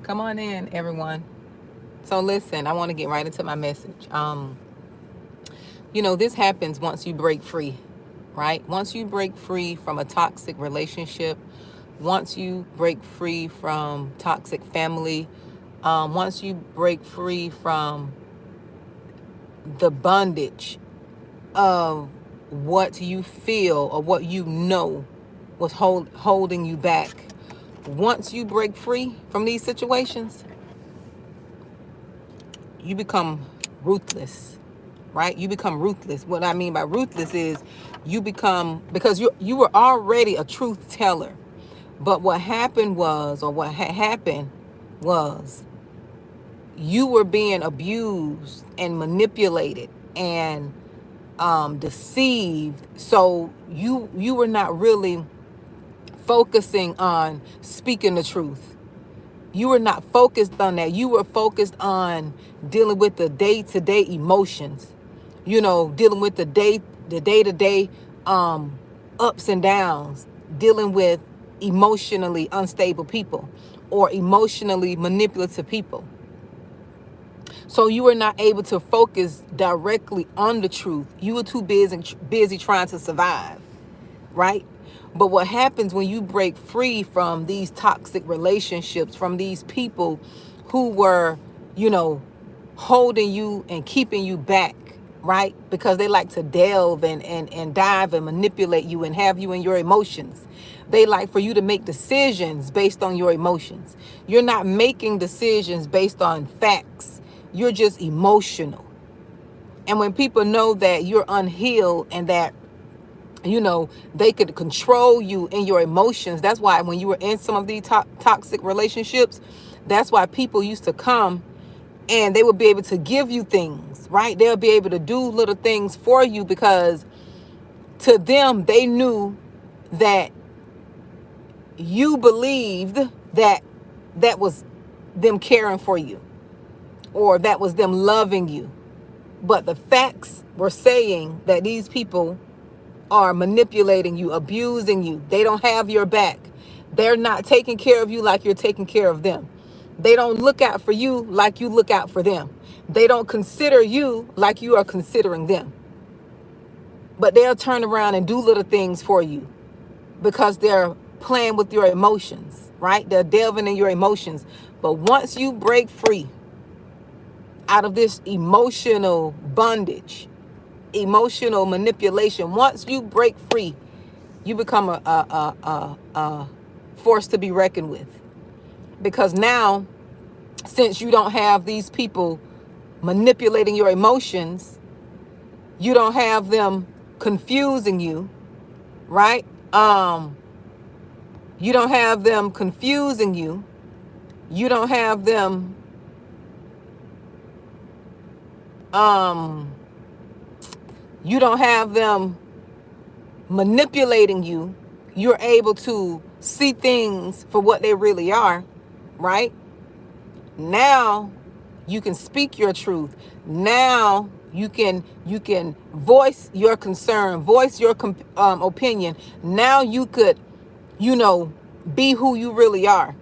Come on in, everyone. So listen, I want to get right into my message. This happens once you break free, right? Once you break free from a toxic relationship, once you break free from toxic family, once you break free from the bondage of what you feel or what you know was holding you back. Once you break free from these situations, you become ruthless, right? You become ruthless. What I mean by ruthless is you become, because you were already a truth teller. But what happened was, or what had happened was, you were being abused and manipulated and deceived. So you were not really focusing on speaking the truth. You were not focused on that. You were focused on dealing with the day-to-day emotions, dealing with the day-to-day ups and downs, dealing with emotionally unstable people or emotionally manipulative people. So you were not able to focus directly on the truth. You were too busy trying to survive, right? But what happens when you break free from these toxic relationships, from these people who were, holding you and keeping you back, right? Because they like to delve and dive and manipulate you and have you in your emotions. They like for you to make decisions based on your emotions. You're not making decisions based on facts. You're just emotional. And when people know that you're unhealed and that they could control you in your emotions. That's why when you were in some of these toxic relationships, that's why people used to come and they would be able to give you things, right? They'll be able to do little things for you because to them, they knew that you believed that that was them caring for you or that was them loving you. But the facts were saying that these people are manipulating you, abusing you. They don't have your back. They're not taking care of you like you're taking care of them. They don't look out for you like you look out for them. They don't consider you like you are considering them. But they'll turn around and do little things for you because they're playing with your emotions, right? They're delving in your emotions. But once you break free out of this emotional bondage, emotional manipulation, once you break free, you become a force to be reckoned with. Because now, since you don't have these people manipulating your emotions, you don't have them confusing you, right? You don't have them confusing you. You don't have them you don't have them manipulating you. You're able to see things for what they really are, right? Now you can speak your truth. Now you can voice your concern, voice your opinion. Now you could, be who you really are,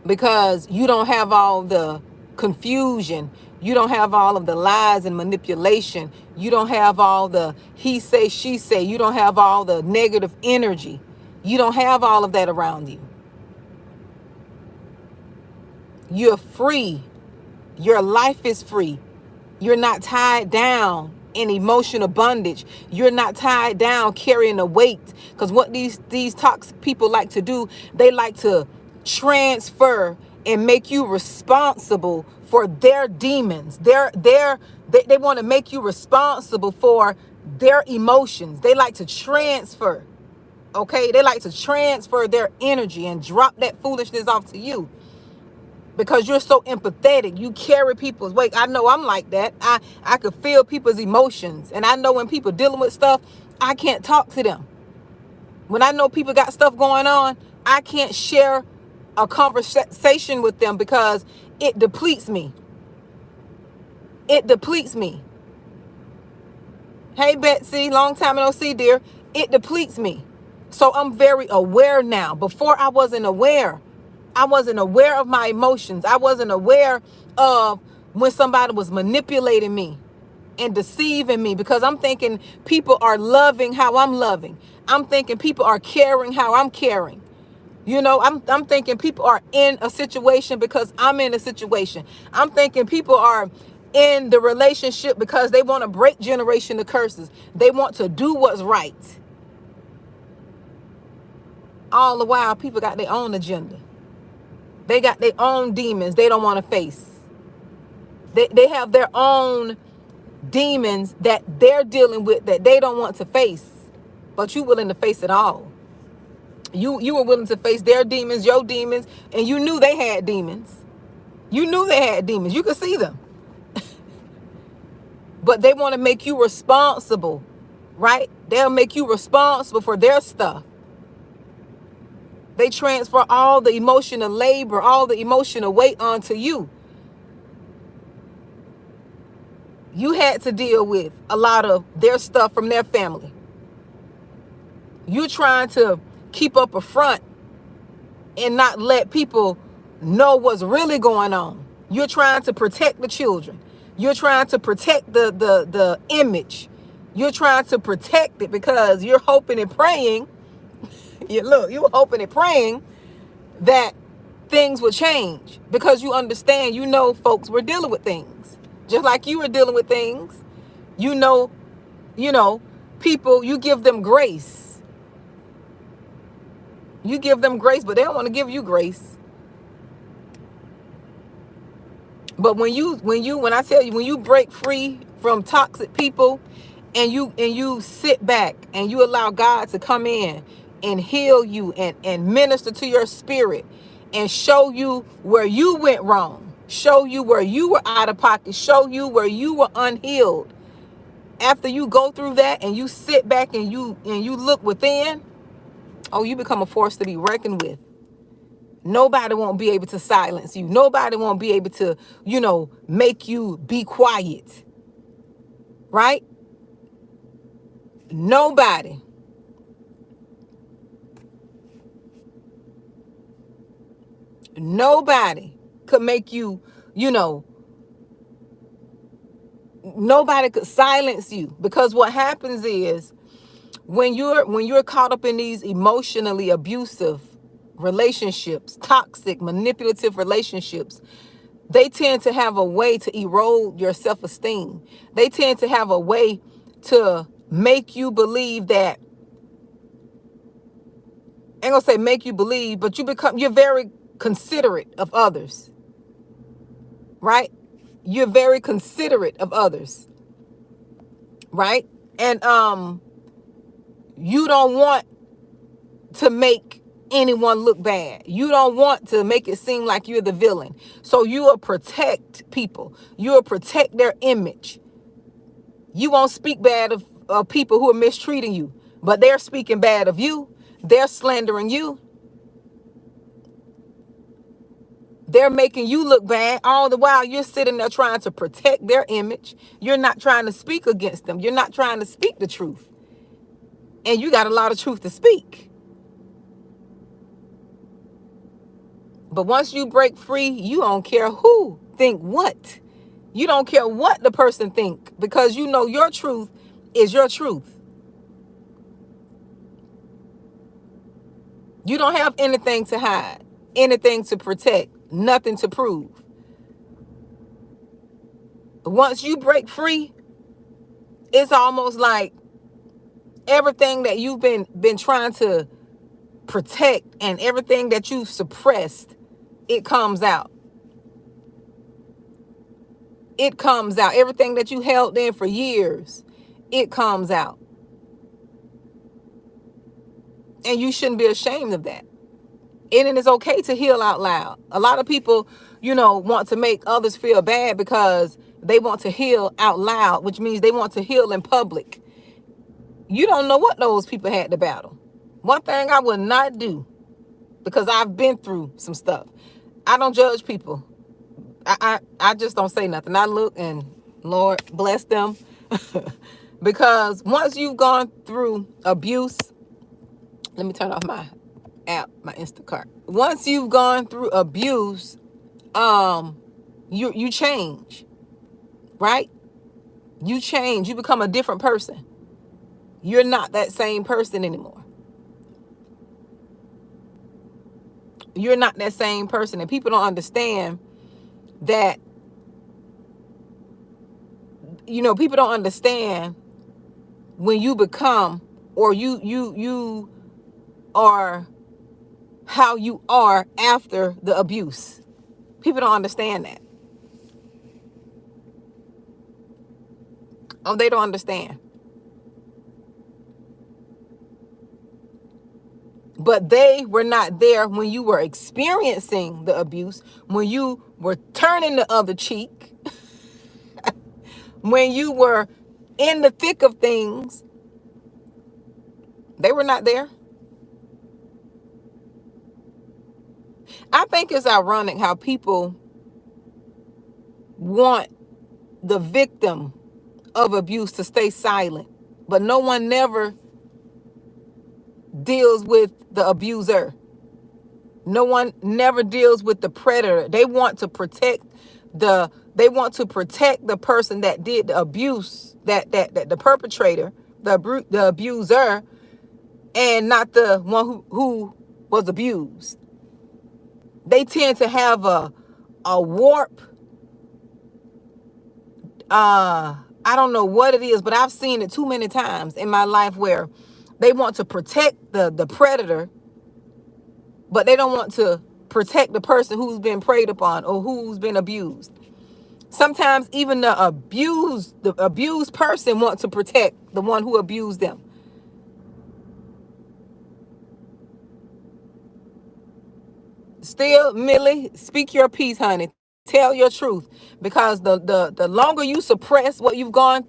because you don't have all the confusion. You don't have all of the lies and manipulation. You don't have all the he say, she say. You don't have all the negative energy. You don't have all of that around you. You're free. Your life is free. You're not tied down in emotional bondage. You're not tied down carrying a weight. Because what these toxic people like to do, they like to transfer and make you responsible for their demons. They want to make you responsible for their emotions. They like to transfer. Okay? They like to transfer their energy and drop that foolishness off to you. Because you're so empathetic. You carry people's weight. I know I'm like that. I could feel people's emotions. And I know when people dealing with stuff, I can't talk to them. When I know people got stuff going on, I can't share a conversation with them because it depletes me. It depletes me. Hey, Betsy, long time no see, dear. It depletes me. So I'm very aware now. Before I wasn't aware. I wasn't aware of my emotions. I wasn't aware of when somebody was manipulating me and deceiving me, because I'm thinking people are loving how I'm loving. I'm thinking people are caring how I'm caring. I'm thinking people are in a situation because I'm in a situation. I'm thinking people are in the relationship because they want to break generational curses. They want to do what's right. All the while, people got their own agenda. They got their own demons they don't want to face. They have their own demons that they're dealing with that they don't want to face. But you willing to face it all. You were willing to face their demons, your demons, and you knew they had demons. You knew they had demons. You could see them. But they want to make you responsible, right? They'll make you responsible for their stuff. They transfer all the emotional labor, all the emotional weight onto you. You had to deal with a lot of their stuff from their family. You trying to keep up a front and not let people know what's really going on. You're trying to protect the children. You're trying to protect the image. You're trying to protect it because you're hoping and praying. You were hoping and praying that things would change, because you understand, folks were dealing with things just like you were dealing with things. People, you give them grace. You give them grace, but they don't want to give you grace. But when I tell you, when you break free from toxic people and you sit back and you allow God to come in and heal you and minister to your spirit and show you where you went wrong, show you where you were out of pocket, show you where you were unhealed. After you go through that and you sit back and you look within, you become a force to be reckoned with. Nobody won't be able to silence you. Nobody won't be able to, make you be quiet. Right? Nobody. Nobody could make you, nobody could silence you, because what happens is when you're caught up in these emotionally abusive relationships, toxic, manipulative relationships, they tend to have a way to erode your self-esteem. They tend to have a way to make you believe that, I ain't gonna say make you believe, but you're very considerate of others, right? You're very considerate of others, right? And you don't want to make anyone look bad. You don't want to make it seem like you're the villain. So you will protect people. You will protect their image. You won't speak bad of people who are mistreating you, but they're speaking bad of you. They're slandering you. They're making you look bad. All the while you're sitting there trying to protect their image. You're not trying to speak against them. You're not trying to speak the truth. And you got a lot of truth to speak. But once you break free, you don't care who think what. You don't care what the person think, because your truth is your truth. You don't have anything to hide, anything to protect, nothing to prove. Once you break free, it's almost like everything that you've been trying to protect and everything that you've suppressed, it comes out. It comes out. Everything that you held in for years, it comes out. And you shouldn't be ashamed of that. And it is okay to heal out loud. A lot of people, want to make others feel bad because they want to heal out loud, which means they want to heal in public. You don't know what those people had to battle. One thing I would not do, because I've been through some stuff, I don't judge people. I just don't say nothing. I look and Lord bless them. Because once you've gone through abuse, let me turn off my app, my Instacart. Once you've gone through abuse, you change, right? You change. You become a different person. You're not that same person anymore. You're not that same person, and people don't understand that. People don't understand when you become, or you are how you are after the abuse. People don't understand that. Oh, they don't understand. But they were not there when you were experiencing the abuse, when you were turning the other cheek, when you were in the thick of things. They were not there. I think it's ironic how people want the victim of abuse to stay silent, but no one never deals with the abuser. No one never deals with the predator. They want to protect the person that did the abuse, that the perpetrator, the abuser, and not the one who was abused. They tend to have a warp. I don't know what it is, but I've seen it too many times in my life where they want to protect the predator, but they don't want to protect the person who's been preyed upon or who's been abused. Sometimes even the abused person wants to protect the one who abused them. Still, Millie, speak your piece, honey. Tell your truth, because the longer you suppress what you've gone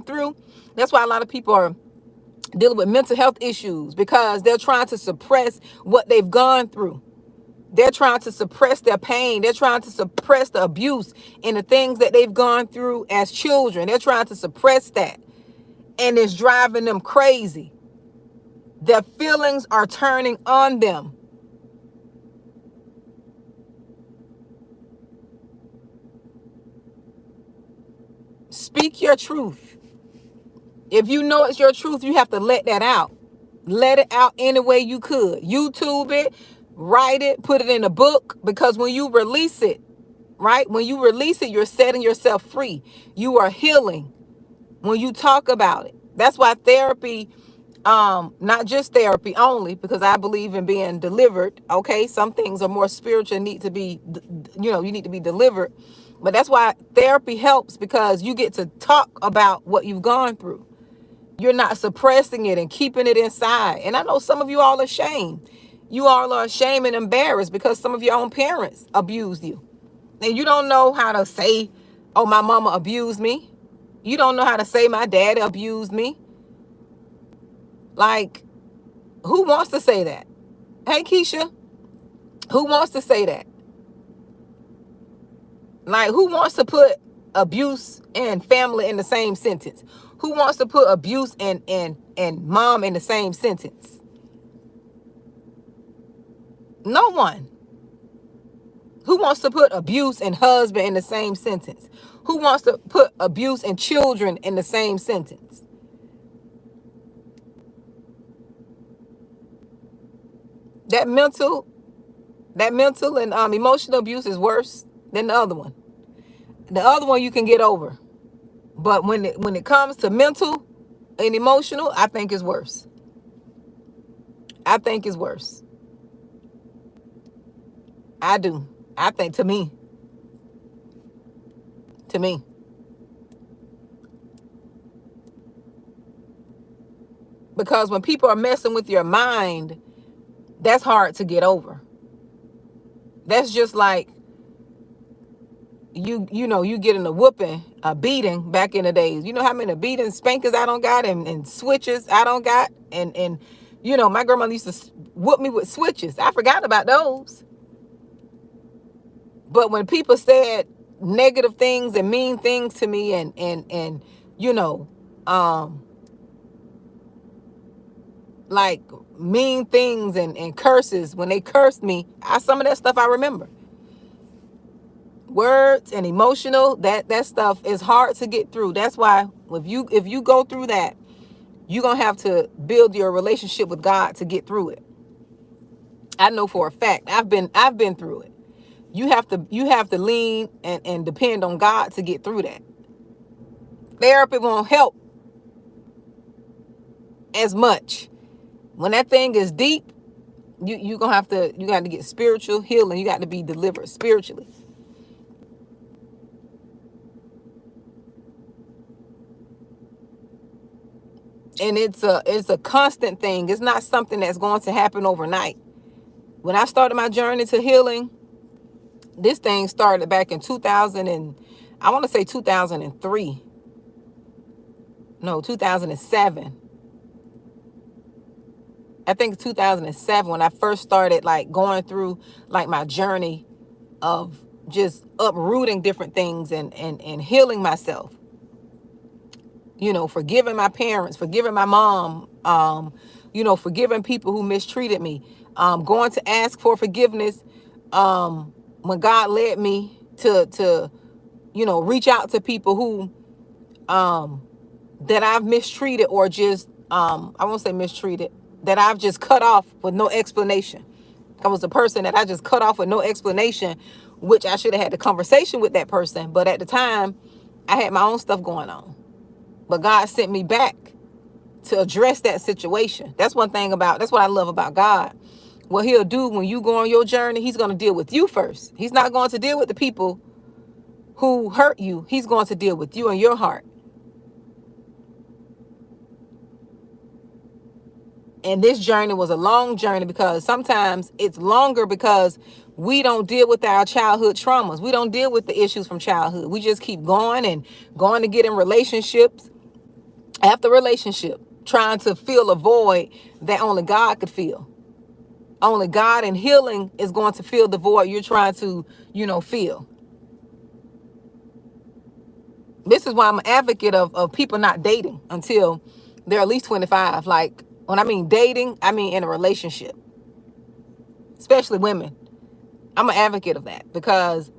through, that's why a lot of people are dealing with mental health issues, because they're trying to suppress what they've gone through. They're trying to suppress their pain. They're trying to suppress the abuse and the things that they've gone through as children. They're trying to suppress that, and it's driving them crazy. Their feelings are turning on them. Speak your truth. If you know it's your truth, you have to let that out. Let it out any way you could. YouTube it, write it, put it in a book, because when you release it, right? When you release it, you're setting yourself free. You are healing when you talk about it. That's why therapy, not just therapy only, because I believe in being delivered. Okay, some things are more spiritual, need to be, you need to be delivered. But that's why therapy helps, because you get to talk about what you've gone through. You're not suppressing it and keeping it inside. And I know some of you all are ashamed. You all are ashamed and embarrassed because some of your own parents abused you. And you don't know how to say, oh, my mama abused me. You don't know how to say my dad abused me. Like, who wants to say that? Hey, Keisha, who wants to say that? Like, who wants to put abuse and family in the same sentence? Who wants to put abuse and mom in the same sentence? No one. Who wants to put abuse and husband in the same sentence? Who wants to put abuse and children in the same sentence? That mental and emotional abuse is worse than the other one. The other one you can get over. But when it comes to mental and emotional, I think it's worse. I think it's worse. I do. I think, to me. Because when people are messing with your mind, that's hard to get over. That's just like you getting a whooping, a beating back in the days. You know how many beatings, spankers I don't got, and switches I don't got, and my grandmother used to whoop me with switches. I forgot about those. But when people said negative things and mean things to me, and like mean things and curses. When they cursed me, some of that stuff I remember. Words and emotional, that stuff is hard to get through. That's why if you go through that, you're gonna have to build your relationship with God to get through it. I know for a fact. I've been through it. You have to lean and depend on God to get through that. Therapy won't help as much. When that thing is deep, you got to get spiritual healing. You got to be delivered spiritually. And it's a constant thing. It's not something that's going to happen overnight. When I started my journey to healing, this thing started back in 2000 and I want to say 2003. No, 2007. I think 2007 when I first started like going through like my journey of just uprooting different things and healing myself. Forgiving my parents, forgiving my mom, forgiving people who mistreated me, going to ask for forgiveness when God led me to reach out to people who that I've mistreated or just I won't say mistreated, that I've just cut off with no explanation. I was a person that I just cut off with no explanation, which I should have had the conversation with that person. But at the time, I had my own stuff going on. But God sent me back to address that situation. That's what I love about God. What he'll do when you go on your journey, he's going to deal with you first. He's not going to deal with the people who hurt you. He's going to deal with you and your heart. And this journey was a long journey because sometimes it's longer because we don't deal with our childhood traumas. We don't deal with the issues from childhood. We just keep going and going to get in relationships after relationship, trying to fill a void that only God could fill. Only God and healing is going to fill the void you're trying to, fill. This is why I'm an advocate of people not dating until they're at least 25. Like, when I mean dating, I mean in a relationship, especially women. I'm an advocate of that because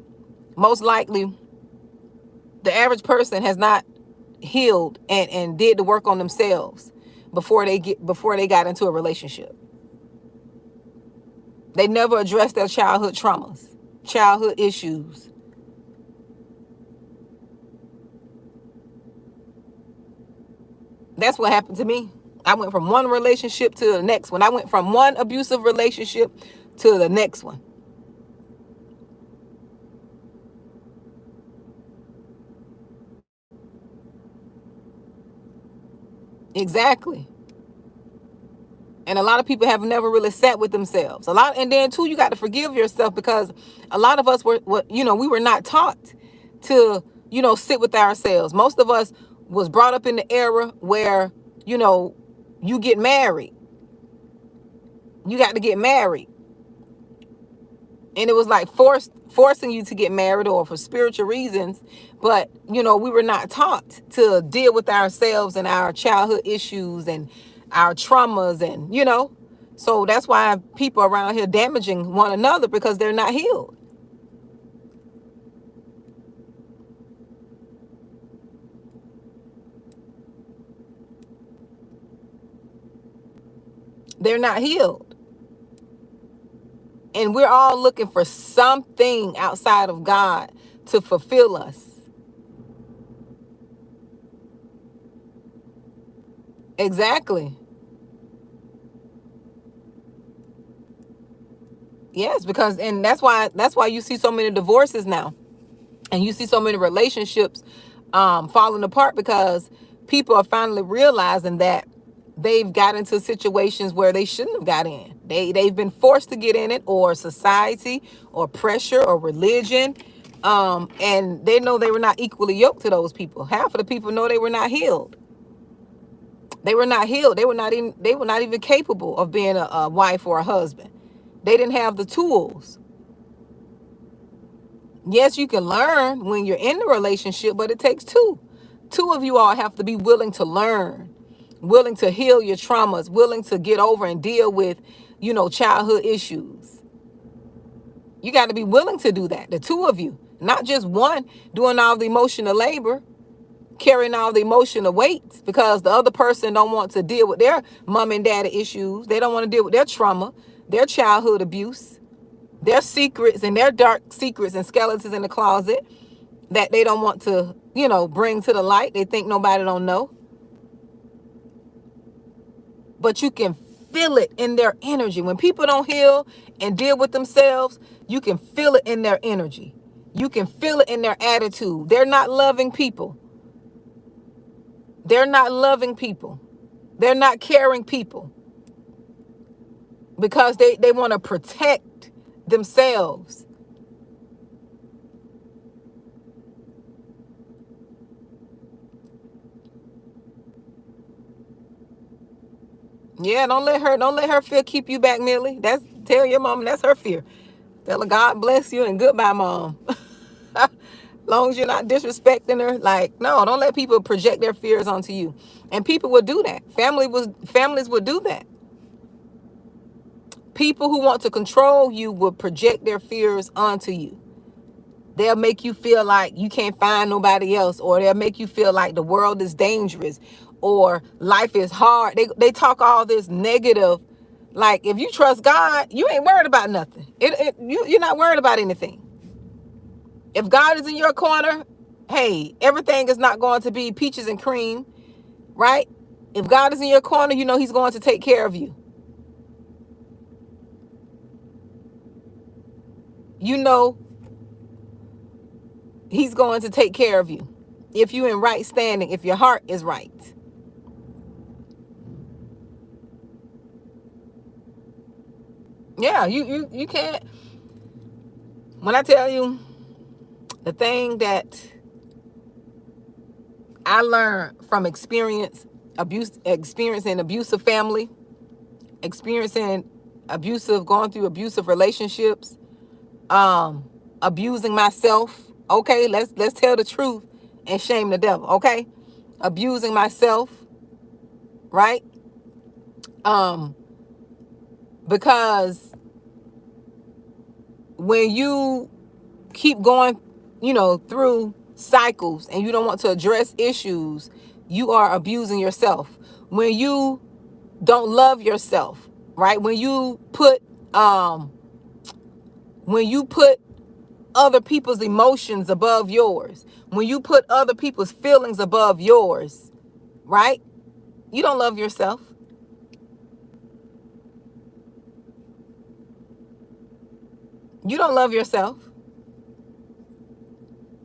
most likely the average person has not healed and did the work on themselves before they got into a relationship. They never addressed their childhood traumas, childhood issues. That's what happened to me. I went from one relationship to the next one. I went from one abusive relationship to the next one. Exactly. And a lot of people have never really sat with themselves. And then too, you got to forgive yourself because a lot of us we were not taught to, sit with ourselves. Most of us was brought up in the era where, you get married. You got to get married. And it was like forcing you to get married or for spiritual reasons. But, we were not taught to deal with ourselves and our childhood issues and our traumas and, So that's why people around here damaging one another because they're not healed. They're not healed. And we're all looking for something outside of God to fulfill us. Exactly. Yes, and that's why you see so many divorces now. And you see so many relationships falling apart because people are finally realizing that they've got into situations where they shouldn't have got in. They've been forced to get in it, or society, or pressure, or religion, and they know they were not equally yoked to those people. Half of the people know they were not healed. They were not healed. They were not even capable of being a wife or a husband. They didn't have the tools. Yes, you can learn when you're in the relationship, but it takes two. Two of you all have to be willing to learn. willing to heal your traumas, willing to get over and deal with, childhood issues. You got to be willing to do that. The two of you, not just one doing all the emotional labor, carrying all the emotional weight, because the other person don't want to deal with their mom and daddy issues. They don't want to deal with their trauma, their childhood abuse, their secrets and their dark secrets and skeletons in the closet that they don't want to, bring to the light. They think nobody don't know. But you can feel it in their energy. When people don't heal and deal with themselves, you can feel it in their energy. You can feel it in their attitude. They're not loving people. They're not loving people. They're not caring people. Because they want to protect themselves. Yeah, don't let her fear keep you back, Millie. Tell your mom that's her fear. Tell her God bless you and goodbye, mom. Long as you're not disrespecting her, no, don't let people project their fears onto you. And people would do that. Families would do that. People who want to control you will project their fears onto you. They'll make you feel like you can't find nobody else, or they'll make you feel like the world is dangerous or life is hard. They talk all this negative. Like, if you trust God, you ain't worried about nothing. You're not worried about anything. If God is in your corner, hey, everything is not going to be peaches and cream, right? If God is in your corner, he's going to take care of you. He's going to take care of you. If you're in right standing, if your heart is right. Yeah, you can't. When I tell you the thing that I learned from experiencing abusive family, going through abusive relationships, abusing myself. Okay, let's tell the truth and shame the devil. Okay, abusing myself, right? Because when you keep going, through cycles and you don't want to address issues, you are abusing yourself. When you don't love yourself, right? When you put other people's emotions above yours, when you put other people's feelings above yours, right? You don't love yourself. You don't love yourself.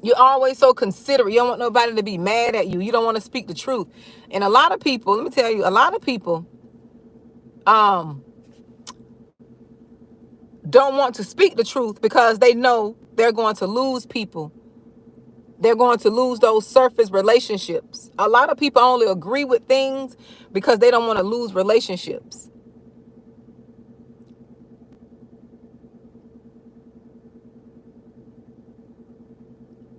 You're always so considerate. You don't want nobody to be mad at you. You don't want to speak the truth. And a lot of people, let me tell you, a lot of people don't want to speak the truth because they know they're going to lose people. They're going to lose those surface relationships. A lot of people only agree with things because they don't want to lose relationships.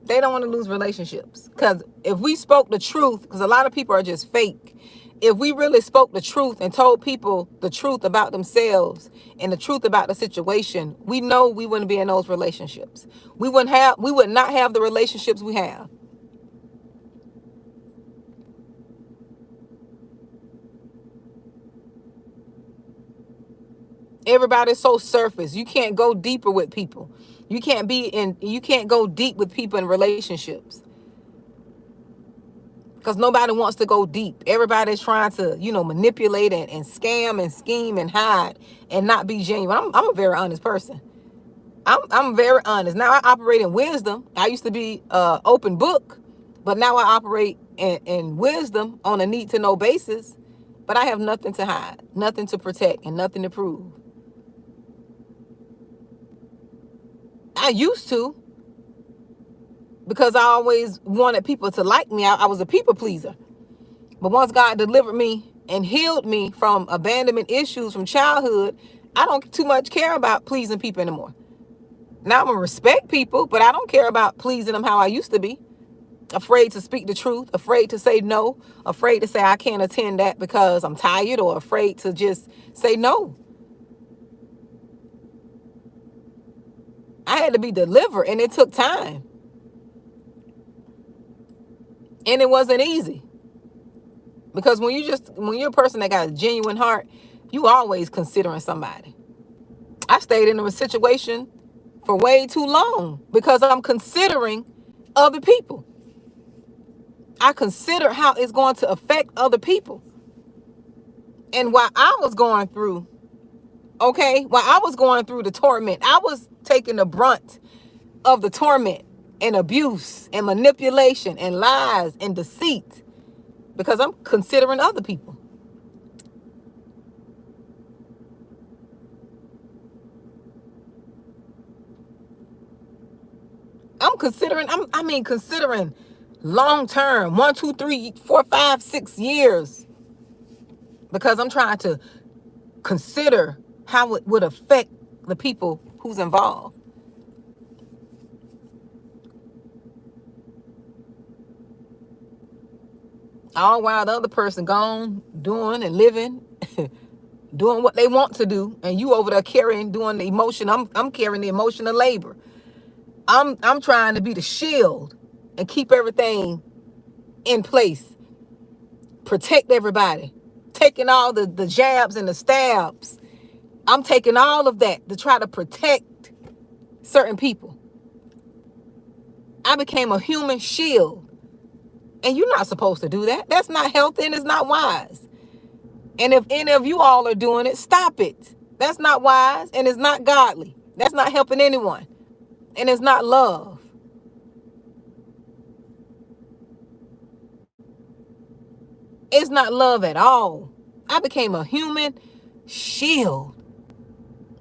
They don't want to lose relationships. Because if we spoke the truth, because a lot of people are just fake. If we really spoke the truth and told people the truth about themselves and the truth about the situation, we know we wouldn't be in those relationships. We would not have the relationships we have. Everybody's so surface. You can't go deeper with people. You can't go deep with people in relationships. Because nobody wants to go deep. Everybody's trying to, manipulate and scam and scheme and hide and not be genuine. I'm a very honest person. I'm very honest. Now I operate in wisdom. I used to be open book, but now I operate in wisdom on a need to know basis. But I have nothing to hide, nothing to protect, and nothing to prove. I used to, because I always wanted people to like me. I was a people pleaser. But once God delivered me and healed me from abandonment issues from childhood, I don't too much care about pleasing people anymore. Now I'm going to respect people, but I don't care about pleasing them how I used to be. afraid to speak the truth, afraid to say no, afraid to say I can't attend that because I'm tired, or afraid to just say no. I had to be delivered, and it took time. And it wasn't easy. Because when you're a person that got a genuine heart, you always considering somebody. I stayed in a situation for way too long because I'm considering other people. I consider how it's going to affect other people. And while I was going through, the torment, I was taking the brunt of the torment and abuse and manipulation and lies and deceit because I'm considering other people. Considering long term, 1, 2, 3, 4, 5, 6 years, because I'm trying to consider how it would affect the people who's involved. All while the other person gone, doing and living, doing what they want to do, and you over there doing the emotion. I'm carrying the emotional labor. I'm trying to be the shield and keep everything in place, protect everybody, taking all the jabs and the stabs. I'm taking all of that to try to protect certain people. I became a human shield. And you're not supposed to do that. That's not healthy and it's not wise. And if any of you all are doing it, stop it. That's not wise and it's not godly. That's not helping anyone. And it's not love. It's not love at all. I became a human shield.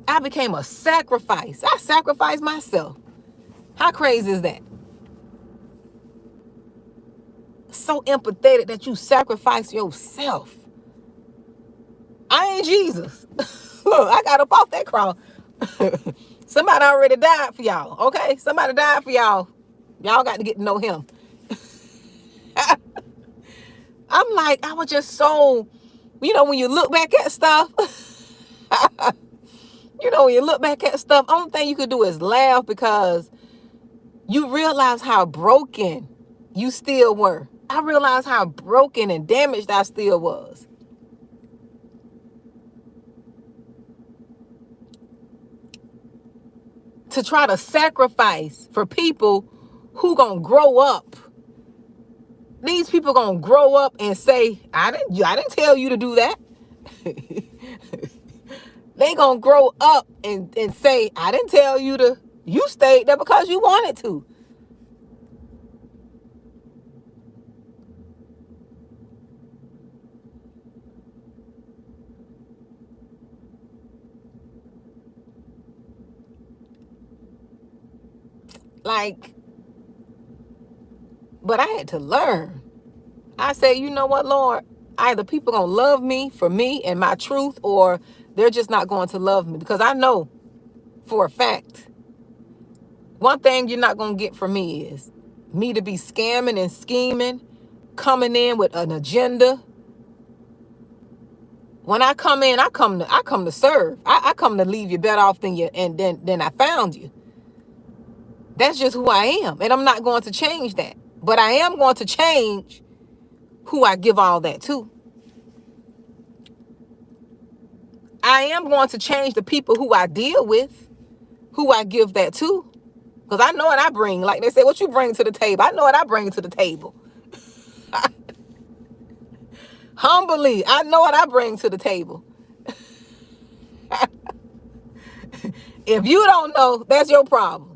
I became a sacrifice. I sacrificed myself. How crazy is that? So empathetic that you sacrifice yourself. I ain't Jesus. Look, I got up off that cross. Somebody already died for y'all, okay? Somebody died for y'all. Y'all got to get to know him. I'm like, I was just so, when you look back at stuff, only thing you could do is laugh because you realize how broken you still were. I realized how broken and damaged I still was. To try to sacrifice for people who gonna grow up. These people gonna grow up and say, I didn't tell you to do that. They gonna grow up and say, I didn't tell you to, you stayed there because you wanted to. But I had to learn. I said, you know what, Lord? Either people gonna love me for me and my truth, or they're just not going to love me. Because I know for a fact, one thing you're not gonna get from me is me to be scamming and scheming, coming in with an agenda. When I come in, I come to serve. I come to leave you better off than I found you. That's just who I am. And I'm not going to change that. But I am going to change who I give all that to. I am going to change the people who I deal with, who I give that to. Because I know what I bring. Like they say, what you bring to the table? I know what I bring to the table. Humbly, I know what I bring to the table. If you don't know, that's your problem.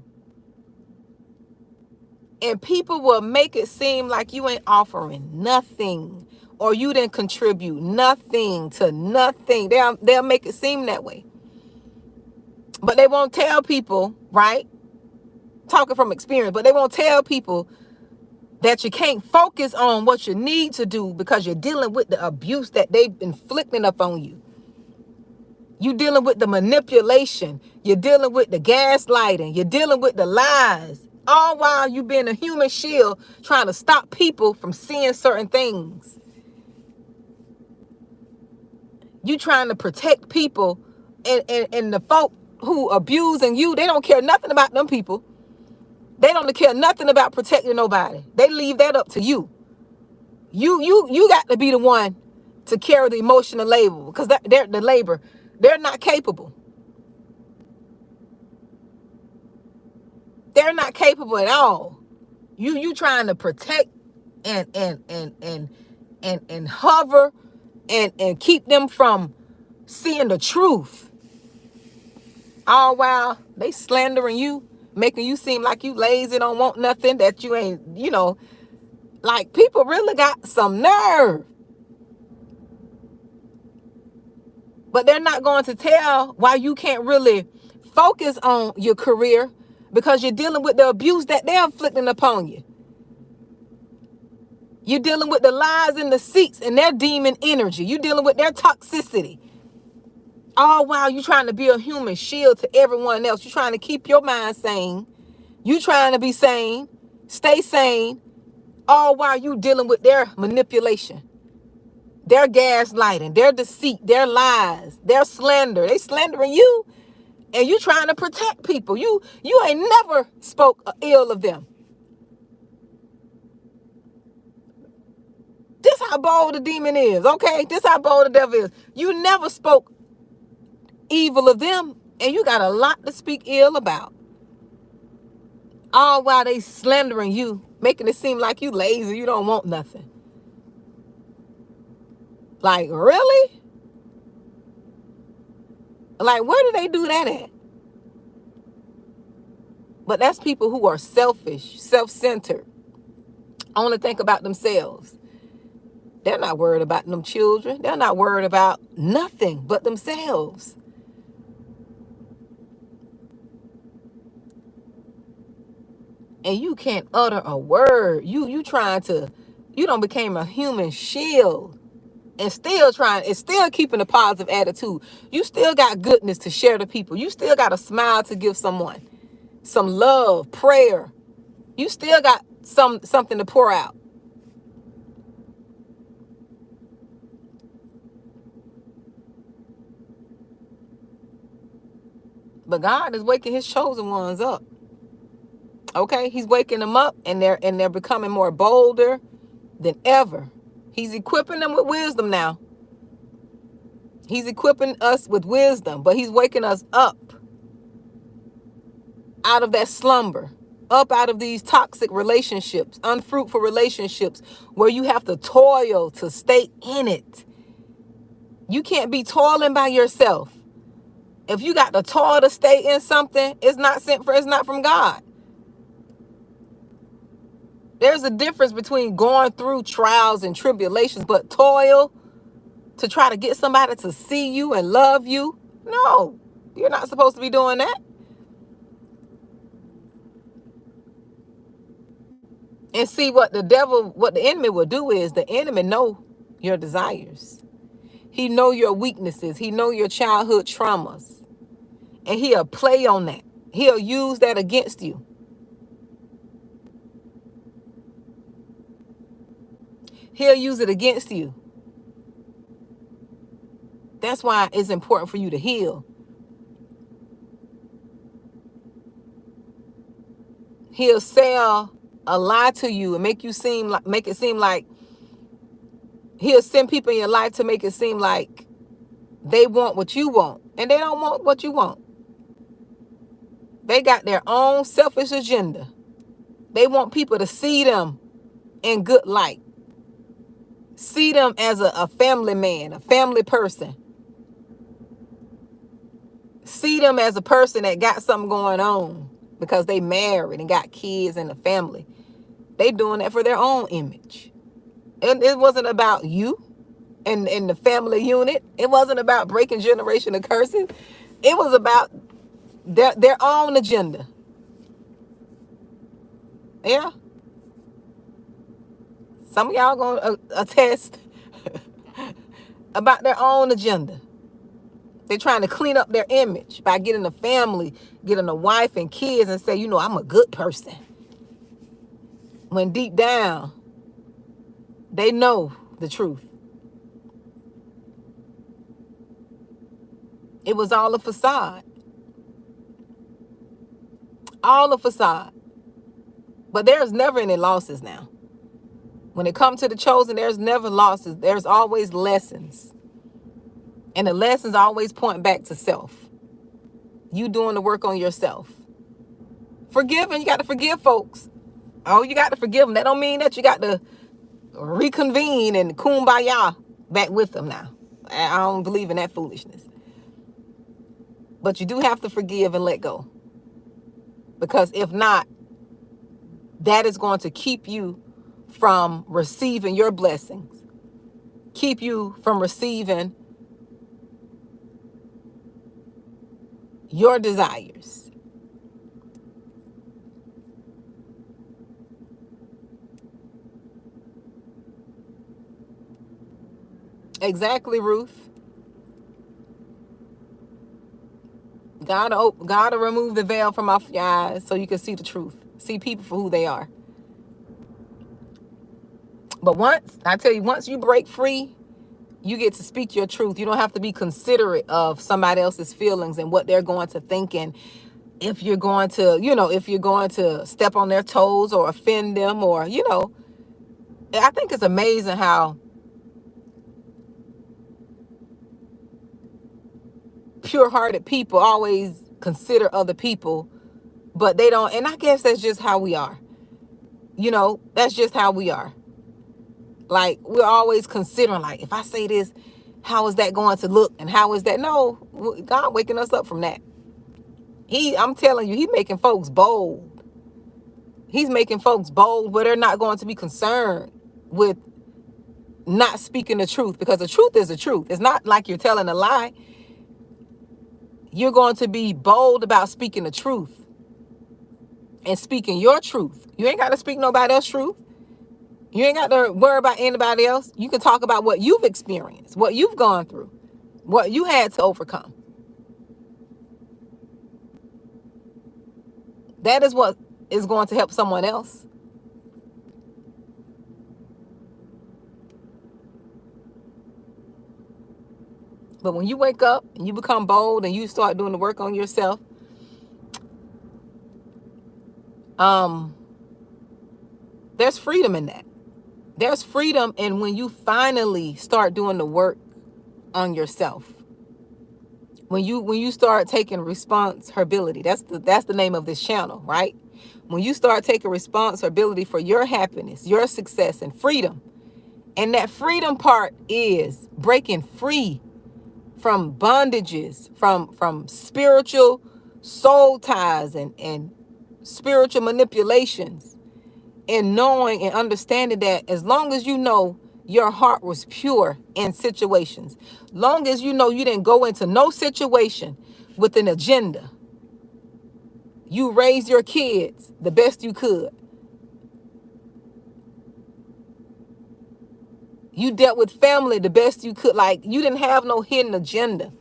And people will make it seem like you ain't offering nothing, or you didn't contribute nothing to nothing. They'll make it seem that way. But they won't tell people, right? Talking from experience, but they won't tell people that you can't focus on what you need to do because you're dealing with the abuse that they've inflicting upon you. You're dealing with the manipulation. You're dealing with the gaslighting. You're dealing with the lies. All while you being a human shield trying to stop people from seeing certain things. You trying to protect people, and the folk who abusing you, they don't care nothing about them people. They don't care nothing about protecting nobody. They leave that up to you. You got to be the one to carry the emotional labor, because they're not capable. They're not capable at all. You trying to protect and hover and keep them from seeing the truth. All while they slandering you, making you seem like you lazy, don't want nothing, that you ain't, like, people really got some nerve. But they're not going to tell why you can't really focus on your career, because you're dealing with the abuse that they're inflicting upon you. You're dealing with the lies and the deceits and their demon energy. You're dealing with their toxicity. All while you're trying to be a human shield to everyone else. You're trying to keep your mind sane. You're trying to be sane, stay sane, all while you dealing with their manipulation, their gaslighting, their deceit, their lies, their slander. They slandering you, and you trying to protect people. You ain't never spoke ill of them. This how bold the demon is, okay? This how bold the devil is. You never spoke evil of them, and you got a lot to speak ill about. All while they slandering you, making it seem like you lazy, you don't want nothing. Like, really? Like, where do they do that at? But that's people who are selfish, self-centered, only think about themselves. They're not worried about them children. They're not worried about nothing but themselves. And you can't utter a word. You don't became a human shield, and still keeping a positive attitude. You still got goodness to share to people. You still got a smile to give someone, some love, prayer. You still got something to pour out. But God is waking his chosen ones up. Okay, he's waking them up, and they're becoming more bolder than ever. He's equipping them with wisdom now. He's equipping us with wisdom, but he's waking us up out of that slumber, up out of these toxic relationships, unfruitful relationships, where you have to toil to stay in it. You can't be toiling by yourself. If you got to toil to stay in something, it's not from God. There's a difference between going through trials and tribulations, but toil to try to get somebody to see you and love you. No, you're not supposed to be doing that. And see, what the enemy will do is, the enemy know your desires. He know your weaknesses. He know your childhood traumas. And he'll play on that. He'll use that against you. He'll use it against you. That's why it's important for you to heal. He'll sell a lie to you and make it seem like he'll send people in your life to make it seem like they want what you want, and they don't want what you want. They got their own selfish agenda. They want people to see them in good light. See them as a family man, a family person. See them as a person that got something going on because they married and got kids and a family. They doing that for their own image. And it wasn't about you and the family unit. It wasn't about breaking generational curses. It was about their own agenda. Yeah. Some of y'all gonna attest about their own agenda. They're trying to clean up their image by getting a family, getting a wife and kids, and say, I'm a good person. when deep down they know the truth. It was all a facade. All a facade. But there's never any losses now. When it comes to the chosen, there's never losses. There's always lessons. And the lessons always point back to self. You doing the work on yourself. Forgiving, you got to forgive folks. Oh, you got to forgive them. That don't mean that you got to reconvene and kumbaya back with them now. I don't believe in that foolishness. But you do have to forgive and let go. Because if not, that is going to keep you from receiving your blessings. Keep you from receiving your desires. Exactly, Ruth. God to remove the veil from off your eyes so you can see the truth. See people for who they are. But once you break free, you get to speak your truth. You don't have to be considerate of somebody else's feelings and what they're going to think, and if you're going to step on their toes or offend them, or I think it's amazing how pure-hearted people always consider other people, but they don't. And I guess that's just how we are. That's just how we are. Like, we're always considering, like, if I say this, how is that going to look? And how is that? No, God waking us up from that. I'm telling you, he's making folks bold. He's making folks bold where they're not going to be concerned with not speaking the truth, because the truth is the truth. It's not like you're telling a lie. You're going to be bold about speaking the truth and speaking your truth. You ain't got to speak nobody else's truth. You ain't got to worry about anybody else. You can talk about what you've experienced, what you've gone through, what you had to overcome. That is what is going to help someone else. But when you wake up and you become bold and you start doing the work on yourself, there's freedom in that. There's freedom in when you finally start doing the work on yourself. When you start taking responsibility, that's the name of this channel, right? When you start taking responsibility for your happiness, your success, and freedom, and that freedom part is breaking free from bondages, from spiritual soul ties and spiritual manipulations, and knowing and understanding that as long as you know your heart was pure in situations, long as you know you didn't go into no situation with an agenda, you raised your kids the best you could, you dealt with family the best you could, like you didn't have no hidden agenda,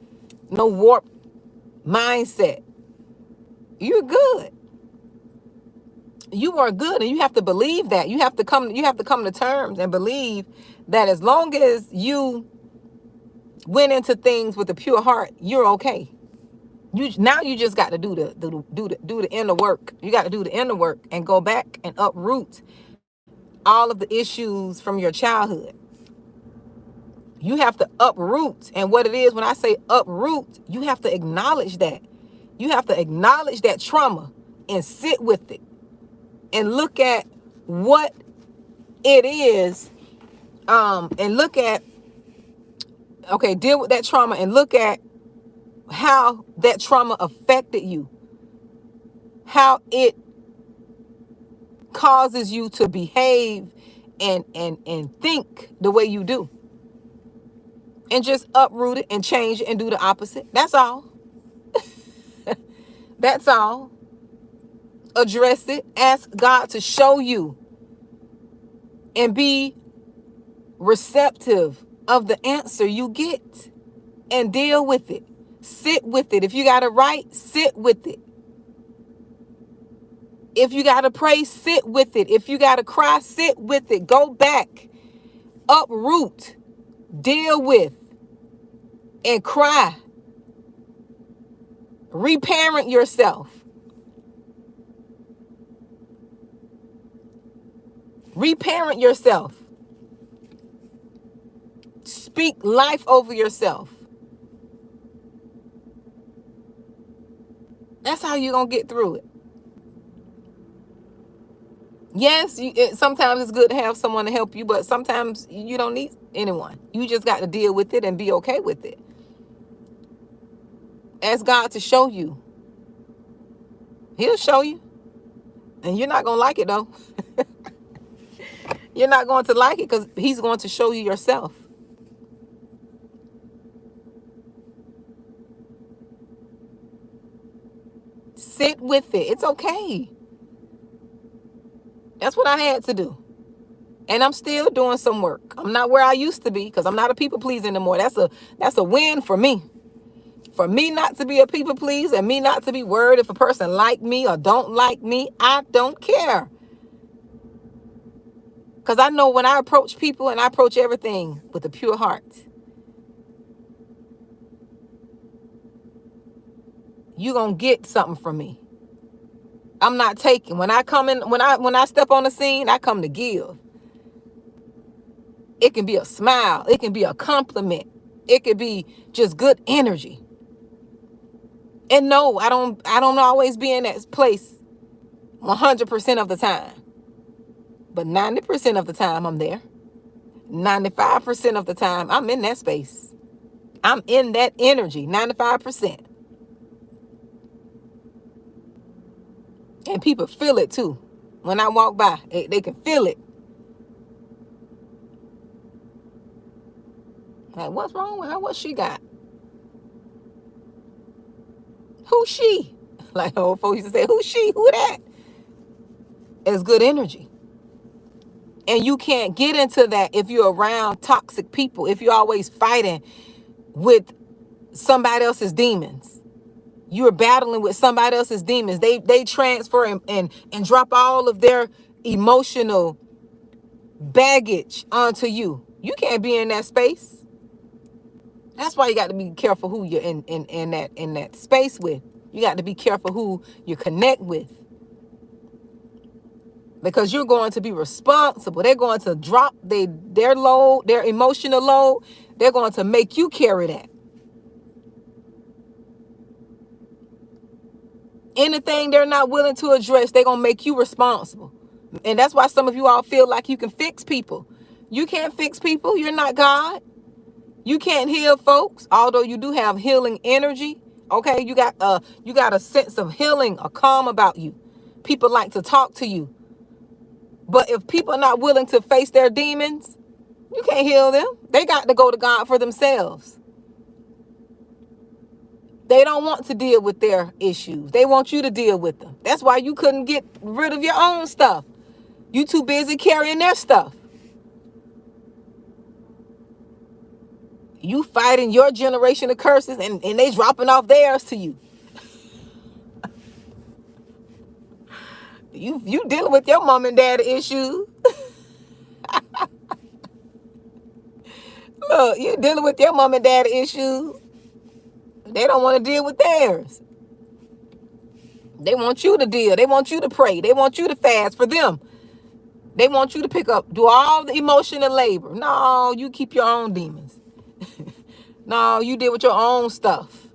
no warped mindset, you're good. You are good, and you have to believe that. You have to come to terms and believe that as long as you went into things with a pure heart, you're okay. You just got to do the inner work. You got to do the inner work and go back and uproot all of the issues from your childhood. You have to uproot, and what it is when I say uproot, you have to acknowledge that. You have to acknowledge that trauma and sit with it. And look at what it is, and look at, deal with that trauma and look at how that trauma affected you, how it causes you to behave and think the way you do, and just uproot it and change it and do the opposite. That's all. That's all. Address it. Ask God to show you and be receptive of the answer you get and deal with it. Sit with it. If you got it right, sit with it. If you got to pray, sit with it. If you got to cry, sit with it. Go back, uproot, deal with, and cry. Reparent yourself. Reparent yourself. Speak life over yourself. That's how you're going to get through it. Yes, sometimes it's good to have someone to help you, but sometimes you don't need anyone. You just got to deal with it and be okay with it. Ask God to show you. He'll show you. And you're not going to like it, though. You're not going to like it because he's going to show you yourself. Sit with it. It's okay. That's what I had to do. And I'm still doing some work. I'm not where I used to be because I'm not a people pleaser anymore. That's a win for me. For me not to be a people pleaser and me not to be worried if a person like me or don't like me, I don't care. Because I know when I approach people and I approach everything with a pure heart, you're going to get something from me. I'm not taking. When I come in, when I step on the scene, I come to give. It can be a smile. It can be a compliment. It could be just good energy. And no, I don't always be in that place 100% of the time. But 90% of the time I'm there. 95% of the time I'm in that space. I'm in that energy, 95%. And people feel it too. When I walk by, they can feel it. Like, what's wrong with her? What she got? Who's she? Like old folks used to say, who's she? Who that? It's good energy. And you can't get into that if you're around toxic people, if you're always fighting with somebody else's demons. You're battling with somebody else's demons. They transfer and drop all of their emotional baggage onto you. You can't be in that space. That's why you got to be careful who you're in that space with. You got to be careful who you connect with. Because you're going to be responsible. They're going to drop their load, their emotional load. They're going to make you carry that. Anything they're not willing to address, they're going to make you responsible. And that's why some of you all feel like you can fix people. You can't fix people. You're not God. You can't heal folks, although you do have healing energy. Okay, you got a sense of healing, a calm about you. People like to talk to you. But if people are not willing to face their demons, you can't heal them. They got to go to God for themselves. They don't want to deal with their issues. They want you to deal with them. That's why you couldn't get rid of your own stuff. You too busy carrying their stuff. You fighting your generation of curses and they dropping off theirs to you. You dealing with your mom and dad issues. Look, you dealing with your mom and dad issues. They don't want to deal with theirs. They want you to deal. They want you to pray. They want you to fast for them. They want you to do all the emotional labor. No, you keep your own demons. No, you deal with your own stuff.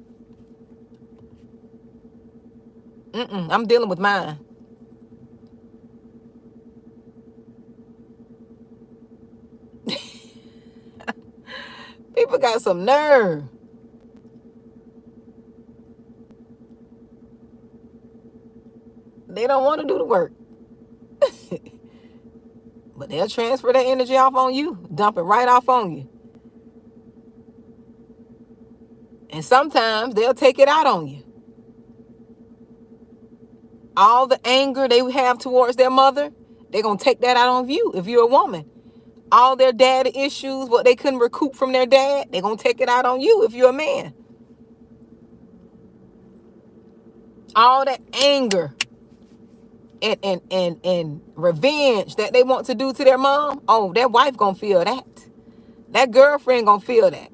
I'm dealing with mine. People got some nerve. They don't want to do the work. But they'll transfer that energy off on you, dump it right off on you. And sometimes they'll take it out on you. All the anger they have towards their mother, they're going to take that out on you if you're a woman. All their daddy issues, what they couldn't recoup from their dad, they're going to take it out on you if you're a man. All that anger and revenge that they want to do to their mom, oh, that wife gonna feel that. That girlfriend gonna feel that.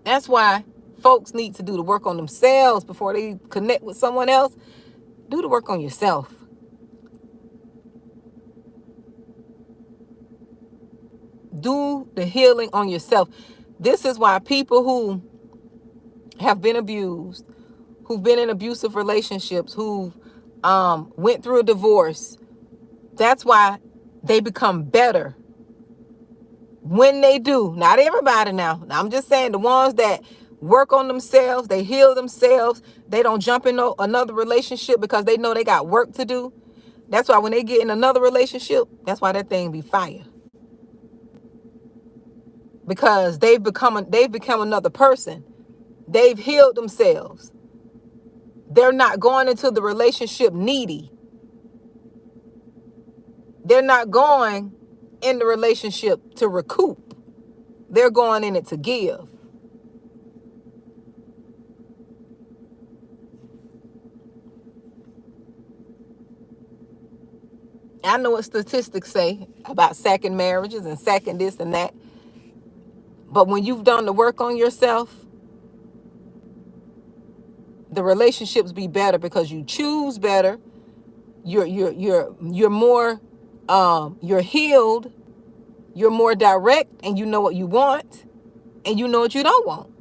That's why folks need to do the work on themselves before they connect with someone else. Do the work on yourself. Do the healing on yourself. This is why people who have been abused, who've been in abusive relationships, who went through a divorce, that's why they become better when they do. Not everybody now. I'm just saying the ones that work on themselves, they heal themselves, they don't jump in another relationship because they know they got work to do. That's why when they get in another relationship, that's why that thing be fire. Because they've become another person. They've healed themselves. They're not going into the relationship needy. They're not going in the relationship to recoup. They're going in it to give. I know what statistics say about second marriages and second this and that. But when you've done the work on yourself, the relationships be better because you choose better. You're more you're healed, you're more direct, and you know what you want and you know what you don't want.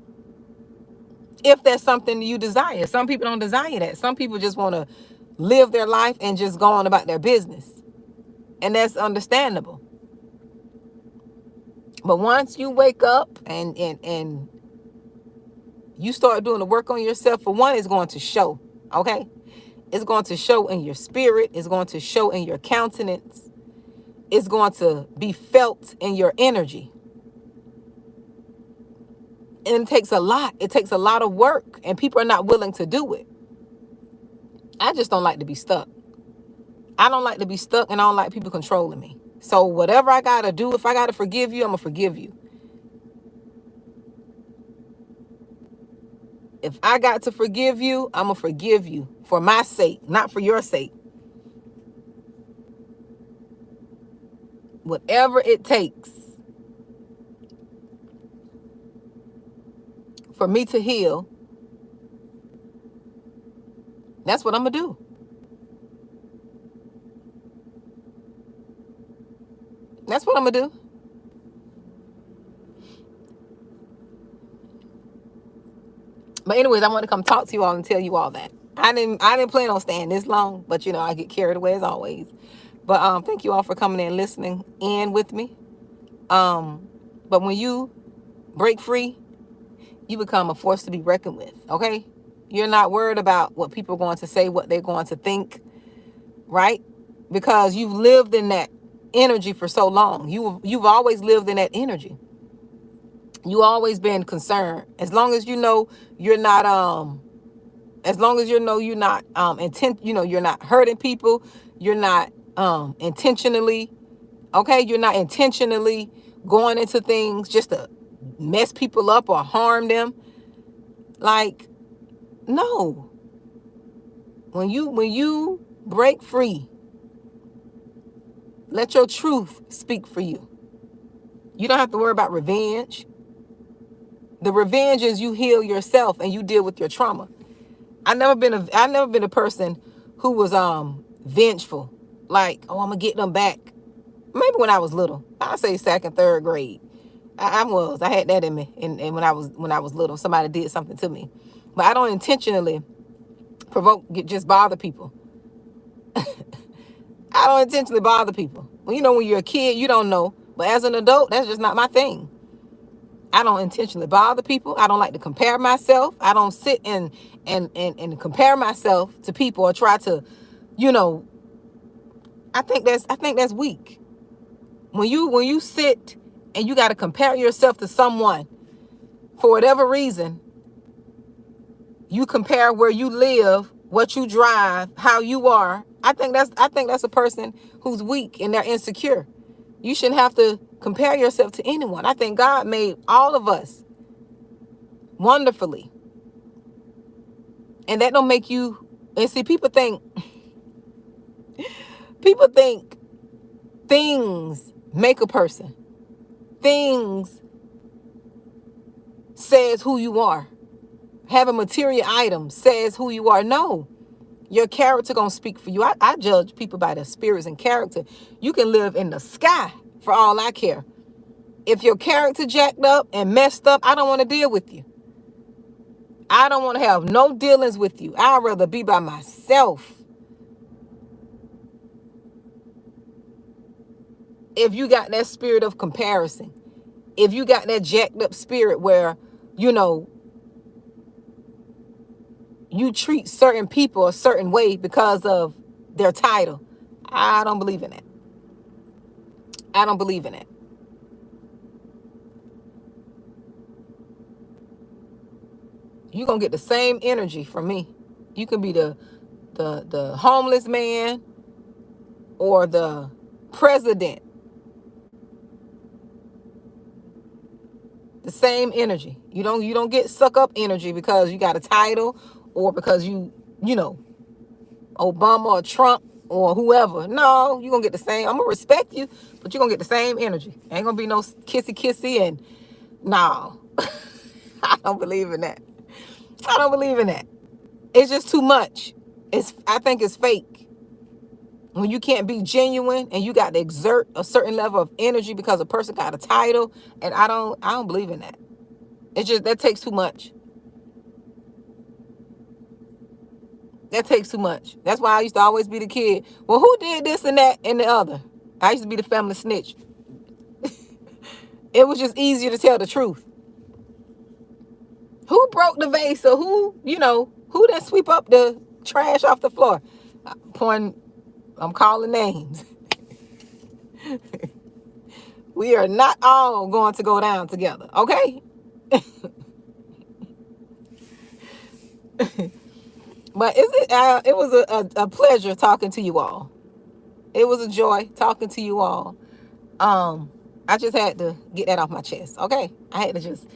If that's something you desire. Some people don't desire that. Some people just want to live their life and just go on about their business. And that's understandable. But once you wake up and you start doing the work on yourself, for one, it's going to show, okay? It's going to show in your spirit. It's going to show in your countenance. It's going to be felt in your energy. And it takes a lot. It takes a lot of work, and people are not willing to do it. I just don't like to be stuck. I don't like to be stuck, and I don't like people controlling me. So whatever I got to do, if I got to forgive you, I'm going to forgive you. If I got to forgive you, I'm going to forgive you for my sake, not for your sake. Whatever it takes for me to heal, that's what I'm going to do. That's what I'm going to do. But anyways, I want to come talk to you all and tell you all that. I didn't plan on staying this long, but I get carried away as always. But thank you all for coming and listening in with me. But when you break free, you become a force to be reckoned with, okay? You're not worried about what people are going to say, what they're going to think, right? Because you've lived in that energy for so long. You've always lived in that energy. You always been concerned. As long as you know you're not you're not you're not hurting people, you're not intentionally, okay? You're not intentionally going into things just to mess people up or harm them. Like, no. When you break free, let your truth speak for you. You don't have to worry about revenge. The revenge is you heal yourself and you deal with your trauma. I've never been a person who was vengeful. Like, oh, I'm gonna get them back. Maybe when I was little. I'd say second, third grade. I had that in me. And when I was little, somebody did something to me. But I don't intentionally just bother people. I don't intentionally bother people. Well, when you're a kid, you don't know. But as an adult, that's just not my thing. I don't intentionally bother people. I don't like to compare myself. I don't sit and compare myself to people or try to, I think that's weak. When you sit and you got to compare yourself to someone for whatever reason, you compare where you live, what you drive, how you are. I think that's a person who's weak and they're insecure. You shouldn't have to compare yourself to anyone. I think God made all of us wonderfully. And that don't make you, and see, people think things make a person. Things says who you are. Having material items says who you are. No, your character gonna speak for you. I judge people by their spirits and character. You can live in the sky for all I care. If your character jacked up and messed up, I don't want to deal with you. I don't want to have no dealings with you. I'd rather be by myself. If you got that spirit of comparison, if you got that jacked up spirit where, you know, you treat certain people a certain way because of their title, I don't believe in it. I don't believe in it. You're going to get the same energy from me. You can be the homeless man or the president. The same energy. You don't get suck up energy because you got a title or because you know, Obama or Trump or whoever. No, you're going to get the same. I'm going to respect you, but you're going to get the same energy. Ain't going to be no kissy and no. I don't believe in that. I don't believe in that. It's just too much. I think it's fake. When you can't be genuine and you got to exert a certain level of energy because a person got a title, and I don't believe in that. It's just that takes too much. That takes too much. That's why I used to always be the kid. Well, who did this and that and the other? I used to be the family snitch. It was just easier to tell the truth. Who broke the vase or who didn't sweep up the trash off the floor? I'm calling names. We are not all going to go down together, okay? But it was a pleasure talking to you all. It was a joy talking to you all. I just had to get that off my chest, okay? I had to just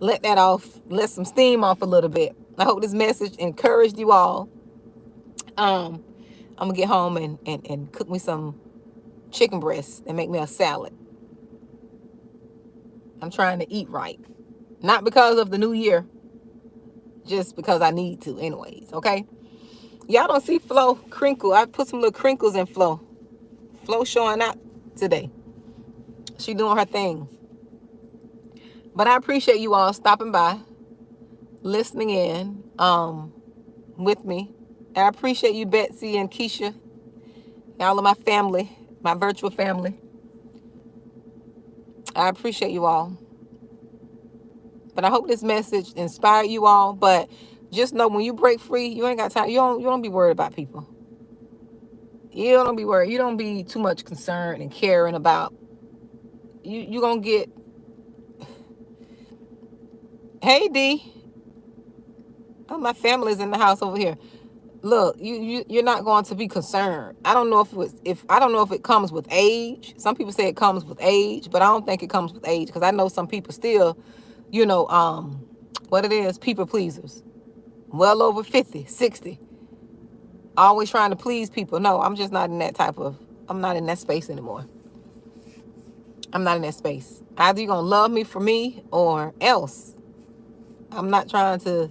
let that off, let some steam off a little bit. I hope this message encouraged you all. I'm gonna get home and cook me some chicken breasts and make me a salad. I'm trying to eat right. Not because of the new year, just because I need to anyways, okay? Y'all don't see Flo crinkle. I put some little crinkles in Flo. Flo showing out today. She doing her thing. But I appreciate you all stopping by, listening in with me. I appreciate you, Betsy and Keisha. Y'all are my family, my virtual family. I appreciate you all. But I hope this message inspired you all. But just know, when you break free, you ain't got time. You don't be worried about people. You don't be worried. You don't be too much concerned and caring about. You gonna get. Hey D. Oh, my family's in the house over here. Look, you're not going to be concerned. I don't know if it comes with age. Some people say it comes with age, but I don't think it comes with age, because I know some people still, what it is, people pleasers. Well over 50, 60. Always trying to please people. No, I'm just not in that I'm not in that space anymore. I'm not in that space. Either you're going to love me for me or else. I'm not trying to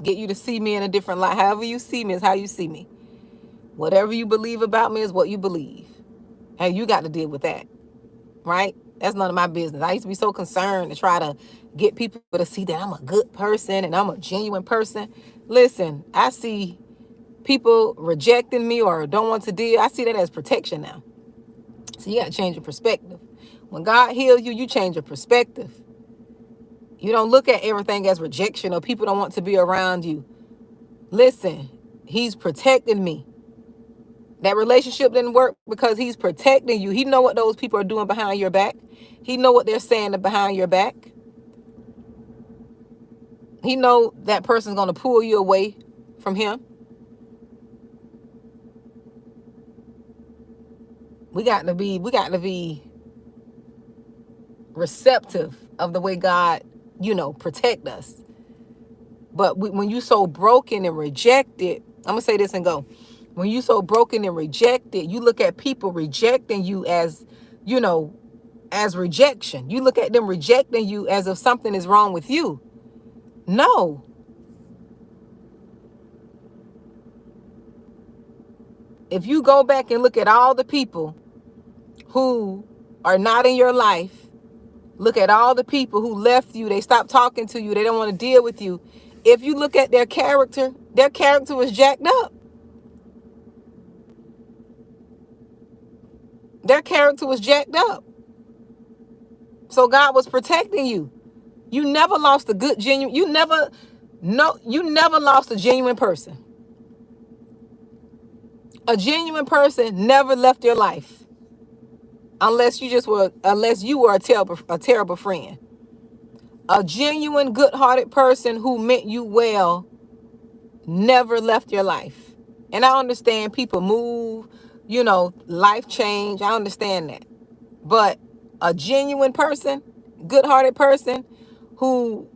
get you to see me in a different light. However you see me is how you see me. Whatever you believe about me is what you believe. And you got to deal with that. Right? That's none of my business. I used to be so concerned to try to get people to see that I'm a good person and I'm a genuine person. Listen, I see people rejecting me or don't want to deal. I see that as protection now. So you got to change your perspective. When God heals you, you change your perspective. You don't look at everything as rejection or people don't want to be around you. Listen, he's protecting me. That relationship didn't work because he's protecting you. He know what those people are doing behind your back. He know what they're saying behind your back. He know that person's going to pull you away from him. We got to be receptive of the way God, protect us. But when you so broken and rejected, I'm gonna say this and go. When you so broken and rejected, you look at people rejecting you as, you know, as rejection. You look at them rejecting you as if something is wrong with you. No. If you go back and look at all the people who are not in your life, look at all the people who left you, they stopped talking to you, they don't want to deal with you. If you look at their character was jacked up. Their character was jacked up. So God was protecting you. You never lost a good, genuine, you never lost a genuine person. A genuine person never left your life. Unless you were a terrible friend. A genuine, good-hearted person who meant you well never left your life. And I understand people move, life change. I understand that. But a genuine person, good-hearted person who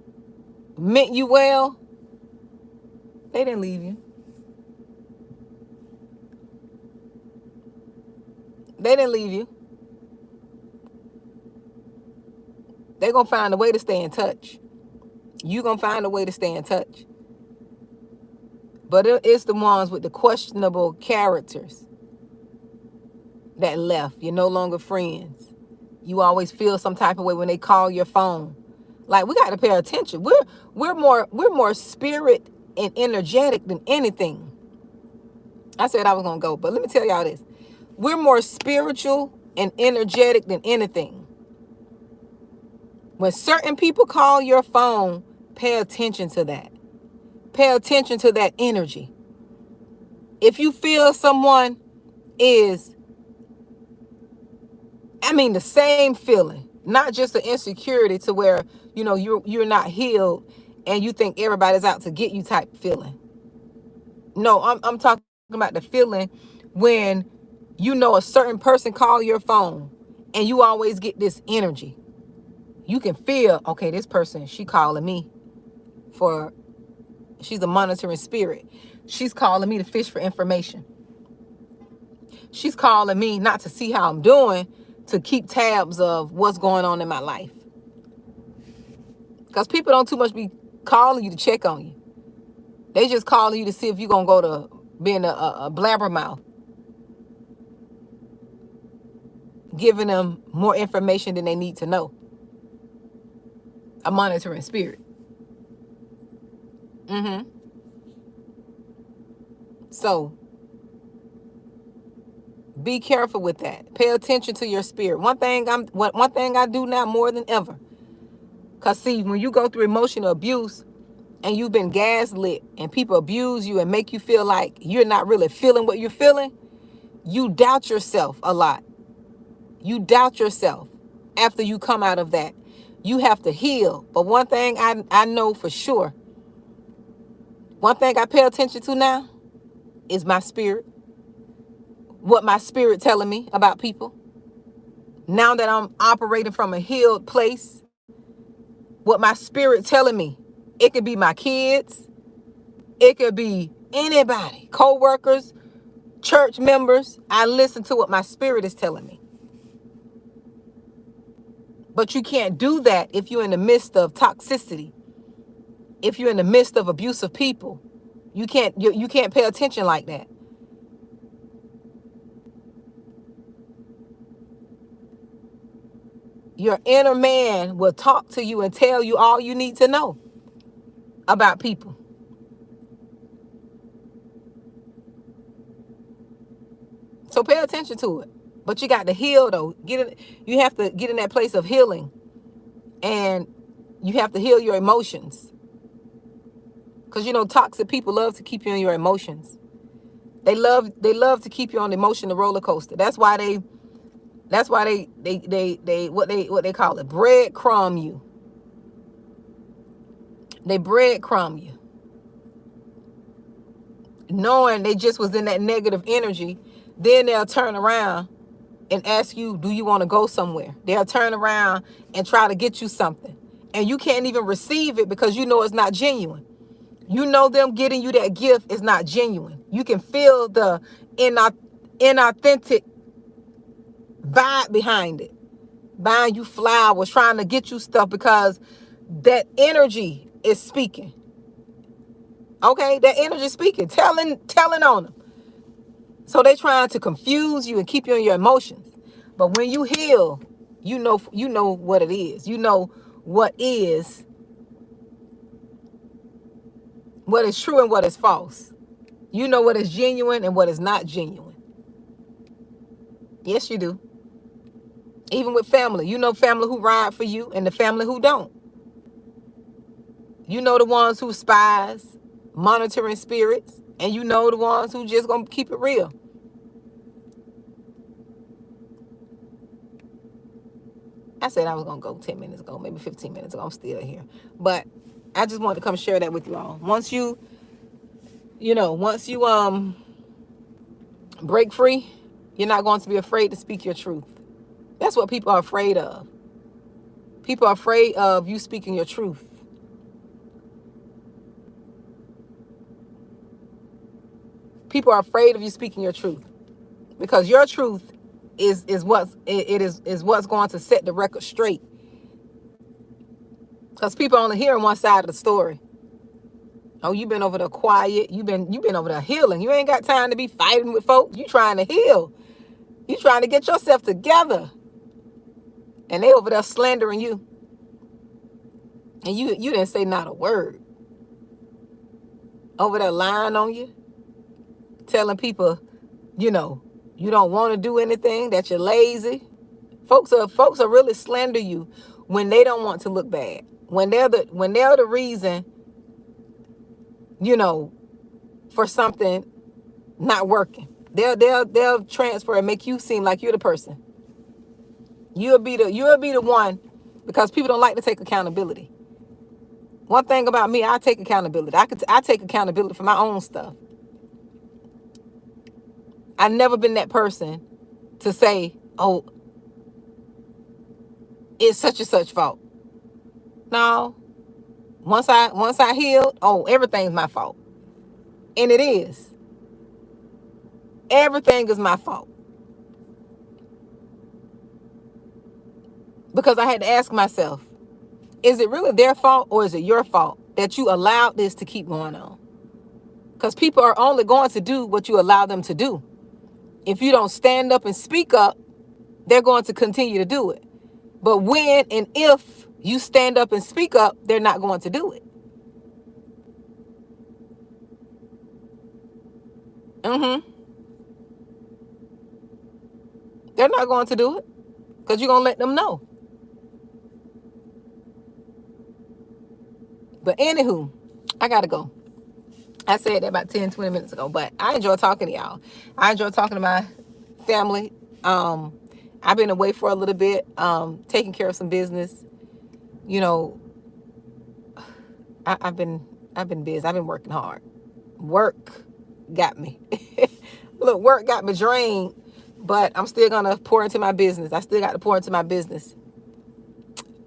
meant you well, they didn't leave you. They didn't leave you. They're going to find a way to stay in touch. You're going to find a way to stay in touch. But it's the ones with the questionable characters that left. You're no longer friends. You always feel some type of way when they call your phone. Like, we got to pay attention. We're more spirit and energetic than anything. I said I was going to go, but let me tell y'all this. We're more spiritual and energetic than anything. When certain people call your phone, pay attention to that. Pay attention to that energy. If you feel someone is, the same feeling, not just an insecurity to where, you're not healed and you think everybody's out to get you type feeling. No, I'm talking about the feeling when a certain person call your phone and you always get this energy. You can feel, okay, this person, she calling me she's a monitoring spirit. She's calling me to fish for information. She's calling me not to see how I'm doing, to keep tabs of what's going on in my life. Because people don't too much be calling you to check on you. They just calling you to see if you're going to go to being a blabbermouth. Giving them more information than they need to know. A monitoring spirit. So, be careful with that. Pay attention to your spirit. One thing I do now more than ever. Because see, when you go through emotional abuse and you've been gaslit and people abuse you and make you feel like you're not really feeling what you're feeling, you doubt yourself a lot. You doubt yourself after you come out of that. You have to heal. But one thing I know for sure, one thing I pay attention to now is my spirit. What my spirit telling me about people. Now that I'm operating from a healed place, what my spirit telling me. It could be my kids. It could be anybody, co-workers, church members. I listen to what my spirit is telling me. But you can't do that if you're in the midst of toxicity. If you're in the midst of abusive people. You can't pay attention like that. Your inner man will talk to you and tell you all you need to know about people. So pay attention to it. But you got to heal though. You have to get in that place of healing. And you have to heal your emotions. Because toxic people love to keep you in your emotions. They love to keep you on the emotional roller coaster. That's why they what they call it, breadcrumb you. They breadcrumb you. Knowing they just was in that negative energy, then they'll turn around and ask you, do you want to go somewhere? They'll turn around and try to get you something. And you can't even receive it because it's not genuine. You know them getting you that gift is not genuine. You can feel the inauthentic vibe behind it. Buying you flowers, trying to get you stuff because that energy is speaking. Okay, that energy speaking, telling on them. So they trying to confuse you and keep you in your emotions. But when you heal, you know what it is. You know what is true and what is false. You know what is genuine and what is not genuine. Yes, you do. Even with family, you know family who ride for you and the family who don't. You know the ones who spies, monitoring spirits, and you know the ones who just gonna keep it real. I said I was gonna go 10 minutes ago, maybe 15 minutes ago. I'm still here, but I just wanted to come share that with you all. Once you break free, you're not going to be afraid to speak your truth. That's what people are afraid of. People are afraid of you speaking your truth. People are afraid of you speaking your truth because your truth is what's going to set the record straight. Because people only hearing one side of the story. Oh, you've been over there quiet. You've been over there healing. You ain't got time to be fighting with folks. You trying to heal. You trying to get yourself together. And they over there slandering you. And you didn't say not a word. Over there lying on you. Telling people, you don't want to do anything, that you're lazy. Folks are really slander you when they don't want to look bad. When they're the reason, for something not working. They'll transfer and make you seem like you're the person. You'll be the one, because people don't like to take accountability. One thing about me, I take accountability. I take accountability for my own stuff. I've never been that person to say, oh, it's such and such fault. No. Once I healed, oh, everything's my fault. And it is. Everything is my fault. Because I had to ask myself, is it really their fault or is it your fault that you allowed this to keep going on? Because people are only going to do what you allow them to do. If you don't stand up and speak up, they're going to continue to do it. But when and if you stand up and speak up, they're not going to do it. They're not going to do it because you're going to let them know. But anywho, I got to go. I said that about 10, 20 minutes ago, but I enjoy talking to y'all. I enjoy talking to my family. I've been away for a little bit, taking care of some business. I've been busy. I've been working hard. Work got me. Look, work got me drained, but I'm still going to pour into my business. I still got to pour into my business.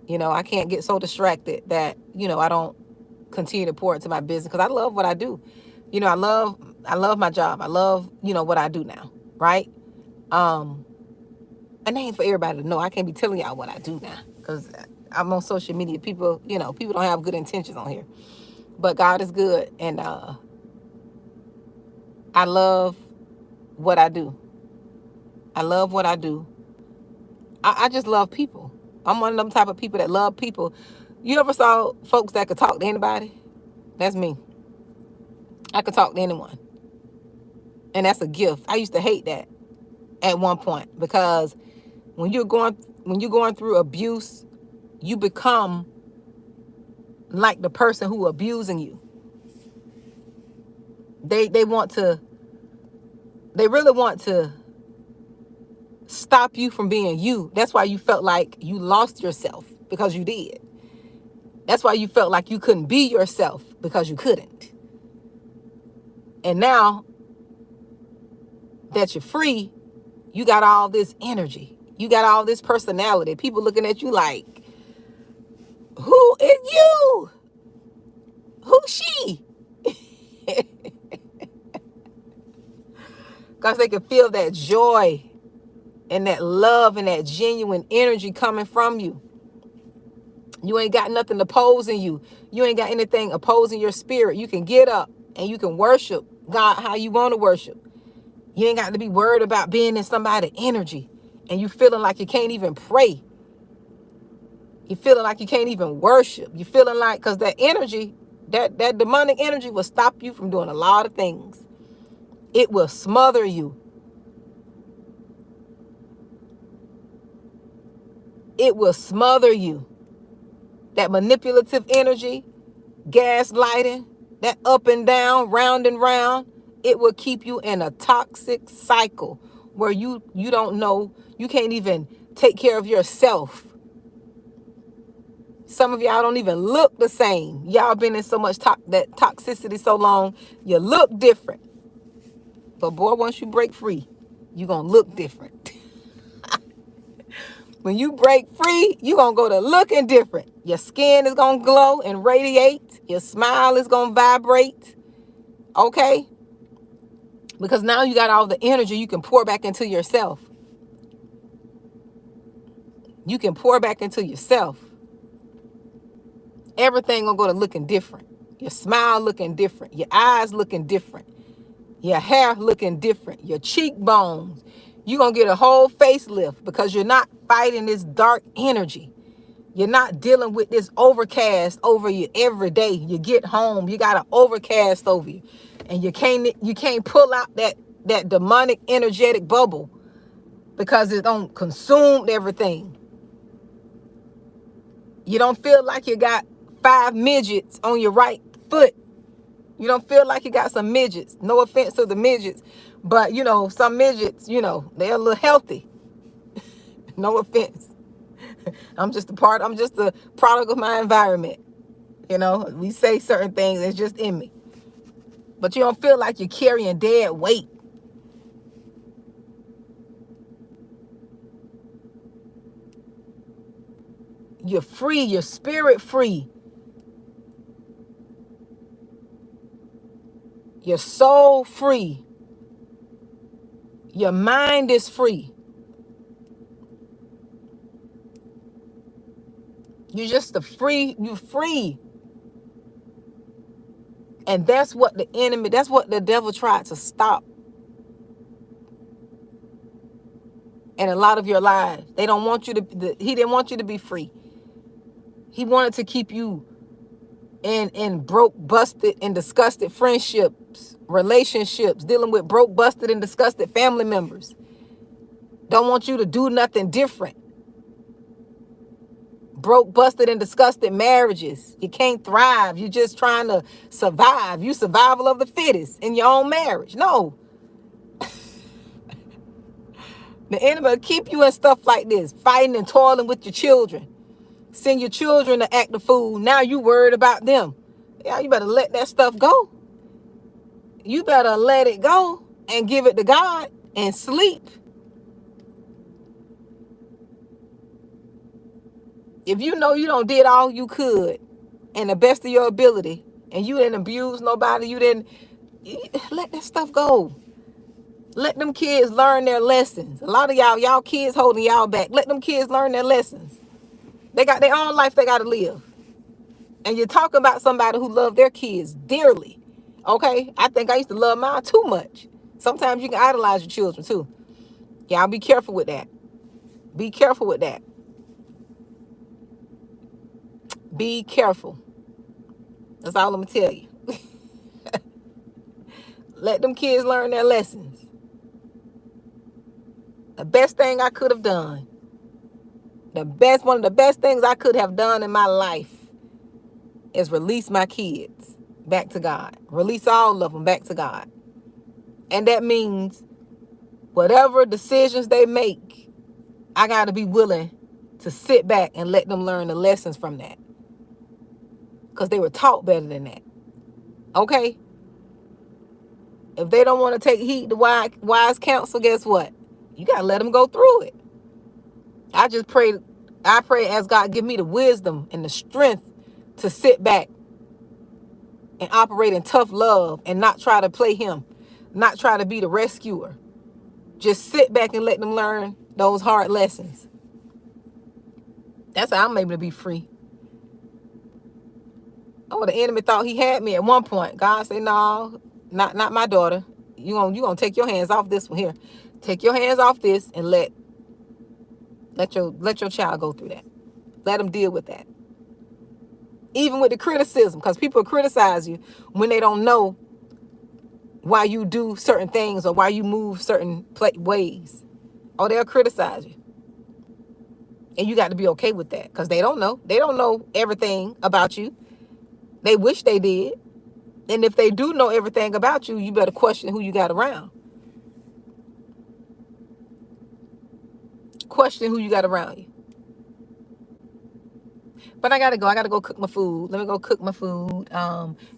I can't get so distracted that, I don't continue to pour into my business, because I love what I do. I love my job. I love, what I do now. Right. And it ain't for everybody to know. I can't be telling y'all what I do now, because I'm on social media. People don't have good intentions on here, but God is good. And, I love what I do. I love what I do. I just love people. I'm one of them type of people that love people. You ever saw folks that could talk to anybody? That's me. I could talk to anyone. And that's a gift. I used to hate that at one point, because when you're going through abuse, you become like the person who abusing you. They really want to stop you from being you. That's why you felt like you lost yourself, because you did. That's why you felt like you couldn't be yourself, because you couldn't. And now that you're free, you got all this energy. You got all this personality. People looking at you like, who is you? Who's she? because they can feel that joy and that love and that genuine energy coming from you. You ain't got nothing opposing you. You ain't got anything opposing your spirit. You can get up and you can worship God how you want to worship. You ain't got to be worried about being in somebody's energy and you feeling like you can't even pray. You feeling like you can't even worship. You feeling like, because that energy, that demonic energy will stop you from doing a lot of things. It will smother you. It will smother you. That manipulative energy, gaslighting, that up and down, round and round, it will keep you in a toxic cycle where you don't know, you can't even take care of yourself. Some of y'all don't even look the same. Y'all been in so much that toxicity so long, you look different. But boy, once you break free, you're going to look different. When you break free, you're going to go to looking different. Your skin is going to glow and radiate. Your smile is going to vibrate. Okay? Because now you got all the energy you can pour back into yourself. You can pour back into yourself. Everything going to go to looking different. Your smile looking different. Your eyes looking different. Your hair looking different. Your cheekbones. You're going to get a whole facelift because you're not fighting this dark energy. You're not dealing with this overcast over you every day. You get home, you got an overcast over you. And you can't pull out that demonic energetic bubble because it don't consume everything. You don't feel like you got 5 midgets on your right foot. You don't feel like you got some midgets. No offense to the midgets, but some midgets, they're a little healthy. No offense. I'm just a product of my environment. We say certain things, it's just in me. But you don't feel like you're carrying dead weight. You're free, you're spirit free. Your soul free. Your mind is free. You're free. And that's what the devil tried to stop. And a lot of your lives, he didn't want you to be free. He wanted to keep you in broke, busted, and disgusted friendships, relationships, dealing with broke, busted, and disgusted family members. Don't want you to do nothing different. Broke, busted, and disgusted marriages. You can't thrive. You're just trying to survive. You survival of the fittest in your own marriage. No. The enemy will keep you in stuff like this, fighting and toiling with your children. Send your children to act the fool. Now you worried about them. Yeah, you better let that stuff go. You better let it go and give it to God and sleep. If you know you don't did all you could and the best of your ability and you didn't abuse nobody, let that stuff go. Let them kids learn their lessons. A lot of y'all kids holding y'all back. Let them kids learn their lessons. They got their own life they got to live. And you're talking about somebody who loved their kids dearly. Okay? I think I used to love mine too much. Sometimes you can idolize your children too. Y'all be careful with that. Be careful with that. Be careful. That's all I'm going to tell you. Let them kids learn their lessons. The best thing I could have done. One of the best things I could have done in my life is release my kids back to God. Release all of them back to God. And that means whatever decisions they make, I got to be willing to sit back and let them learn the lessons from that. Because they were taught better than that. Okay? If they don't want to take heed to wise counsel, guess what? You got to let them go through it. I pray as God give me the wisdom and the strength to sit back and operate in tough love and not try to play him, not try to be the rescuer, just sit back and let them learn those hard lessons. That's how I'm able to be free. Oh, the enemy thought he had me at one point. God said, no, not my daughter. You gonna take your hands off this one here. Take your hands off this and let your child go through that. Let them deal with that. Even with the criticism, because people criticize you when they don't know why you do certain things or why you move certain ways. Oh, they'll criticize you. And you got to be okay with that, because they don't know. They don't know everything about you. They wish they did. And if they do know everything about you, you better question who you got around. Question who you got around you. But I gotta go. I gotta go cook my food. Let me go cook my food.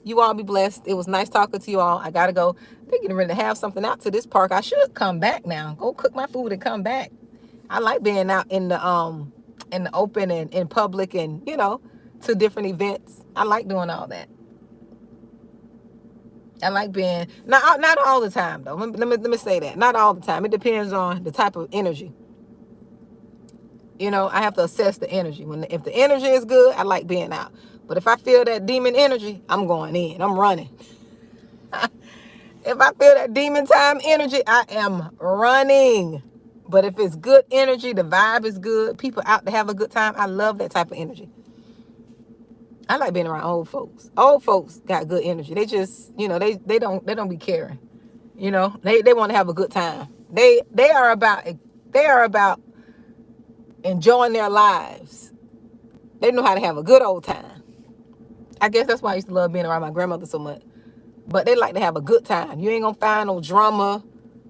You all be blessed. It was nice talking to you all. I gotta go. They're getting ready to have something out to this park. I should come back now. Go cook my food and come back. I like being out in the open and in public, and to different events. I like doing all that. I like being not all the time though. Let me say that. Not all the time. It depends on the type of energy. I have to assess the energy. If the energy is good, I like being out. But if I feel that demon energy, I'm going in. I'm running. If I feel that demon time energy, I am running. But if it's good energy, the vibe is good, people out to have a good time, I love that type of energy. I like being around old folks. Old folks got good energy. They just, they don't be caring. They want to have a good time. They are about enjoying their lives. They know how to have a good old time. I guess that's why I used to love being around my grandmother so much. But they like to have a good time. You ain't gonna find no drama,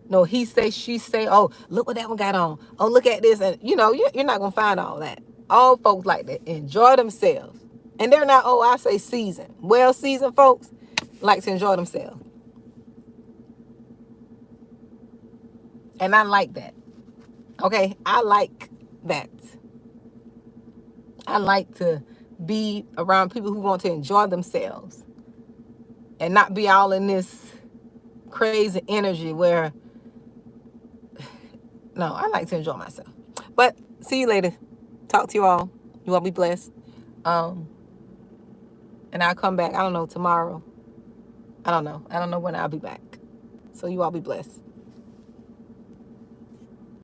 no he say, she say, oh, look what that one got on. Oh, look at this. And you're not gonna find all that. All folks like to enjoy themselves. And they're not, I say seasoned. Well seasoned folks like to enjoy themselves. And I like that. Okay, I like that. I like to be around people who want to enjoy themselves and not be all in this crazy energy where, no, I like to enjoy myself. But see you later. Talk to you all. You all be blessed. And I'll come back, I don't know, tomorrow. I don't know when I'll be back. So you all be blessed.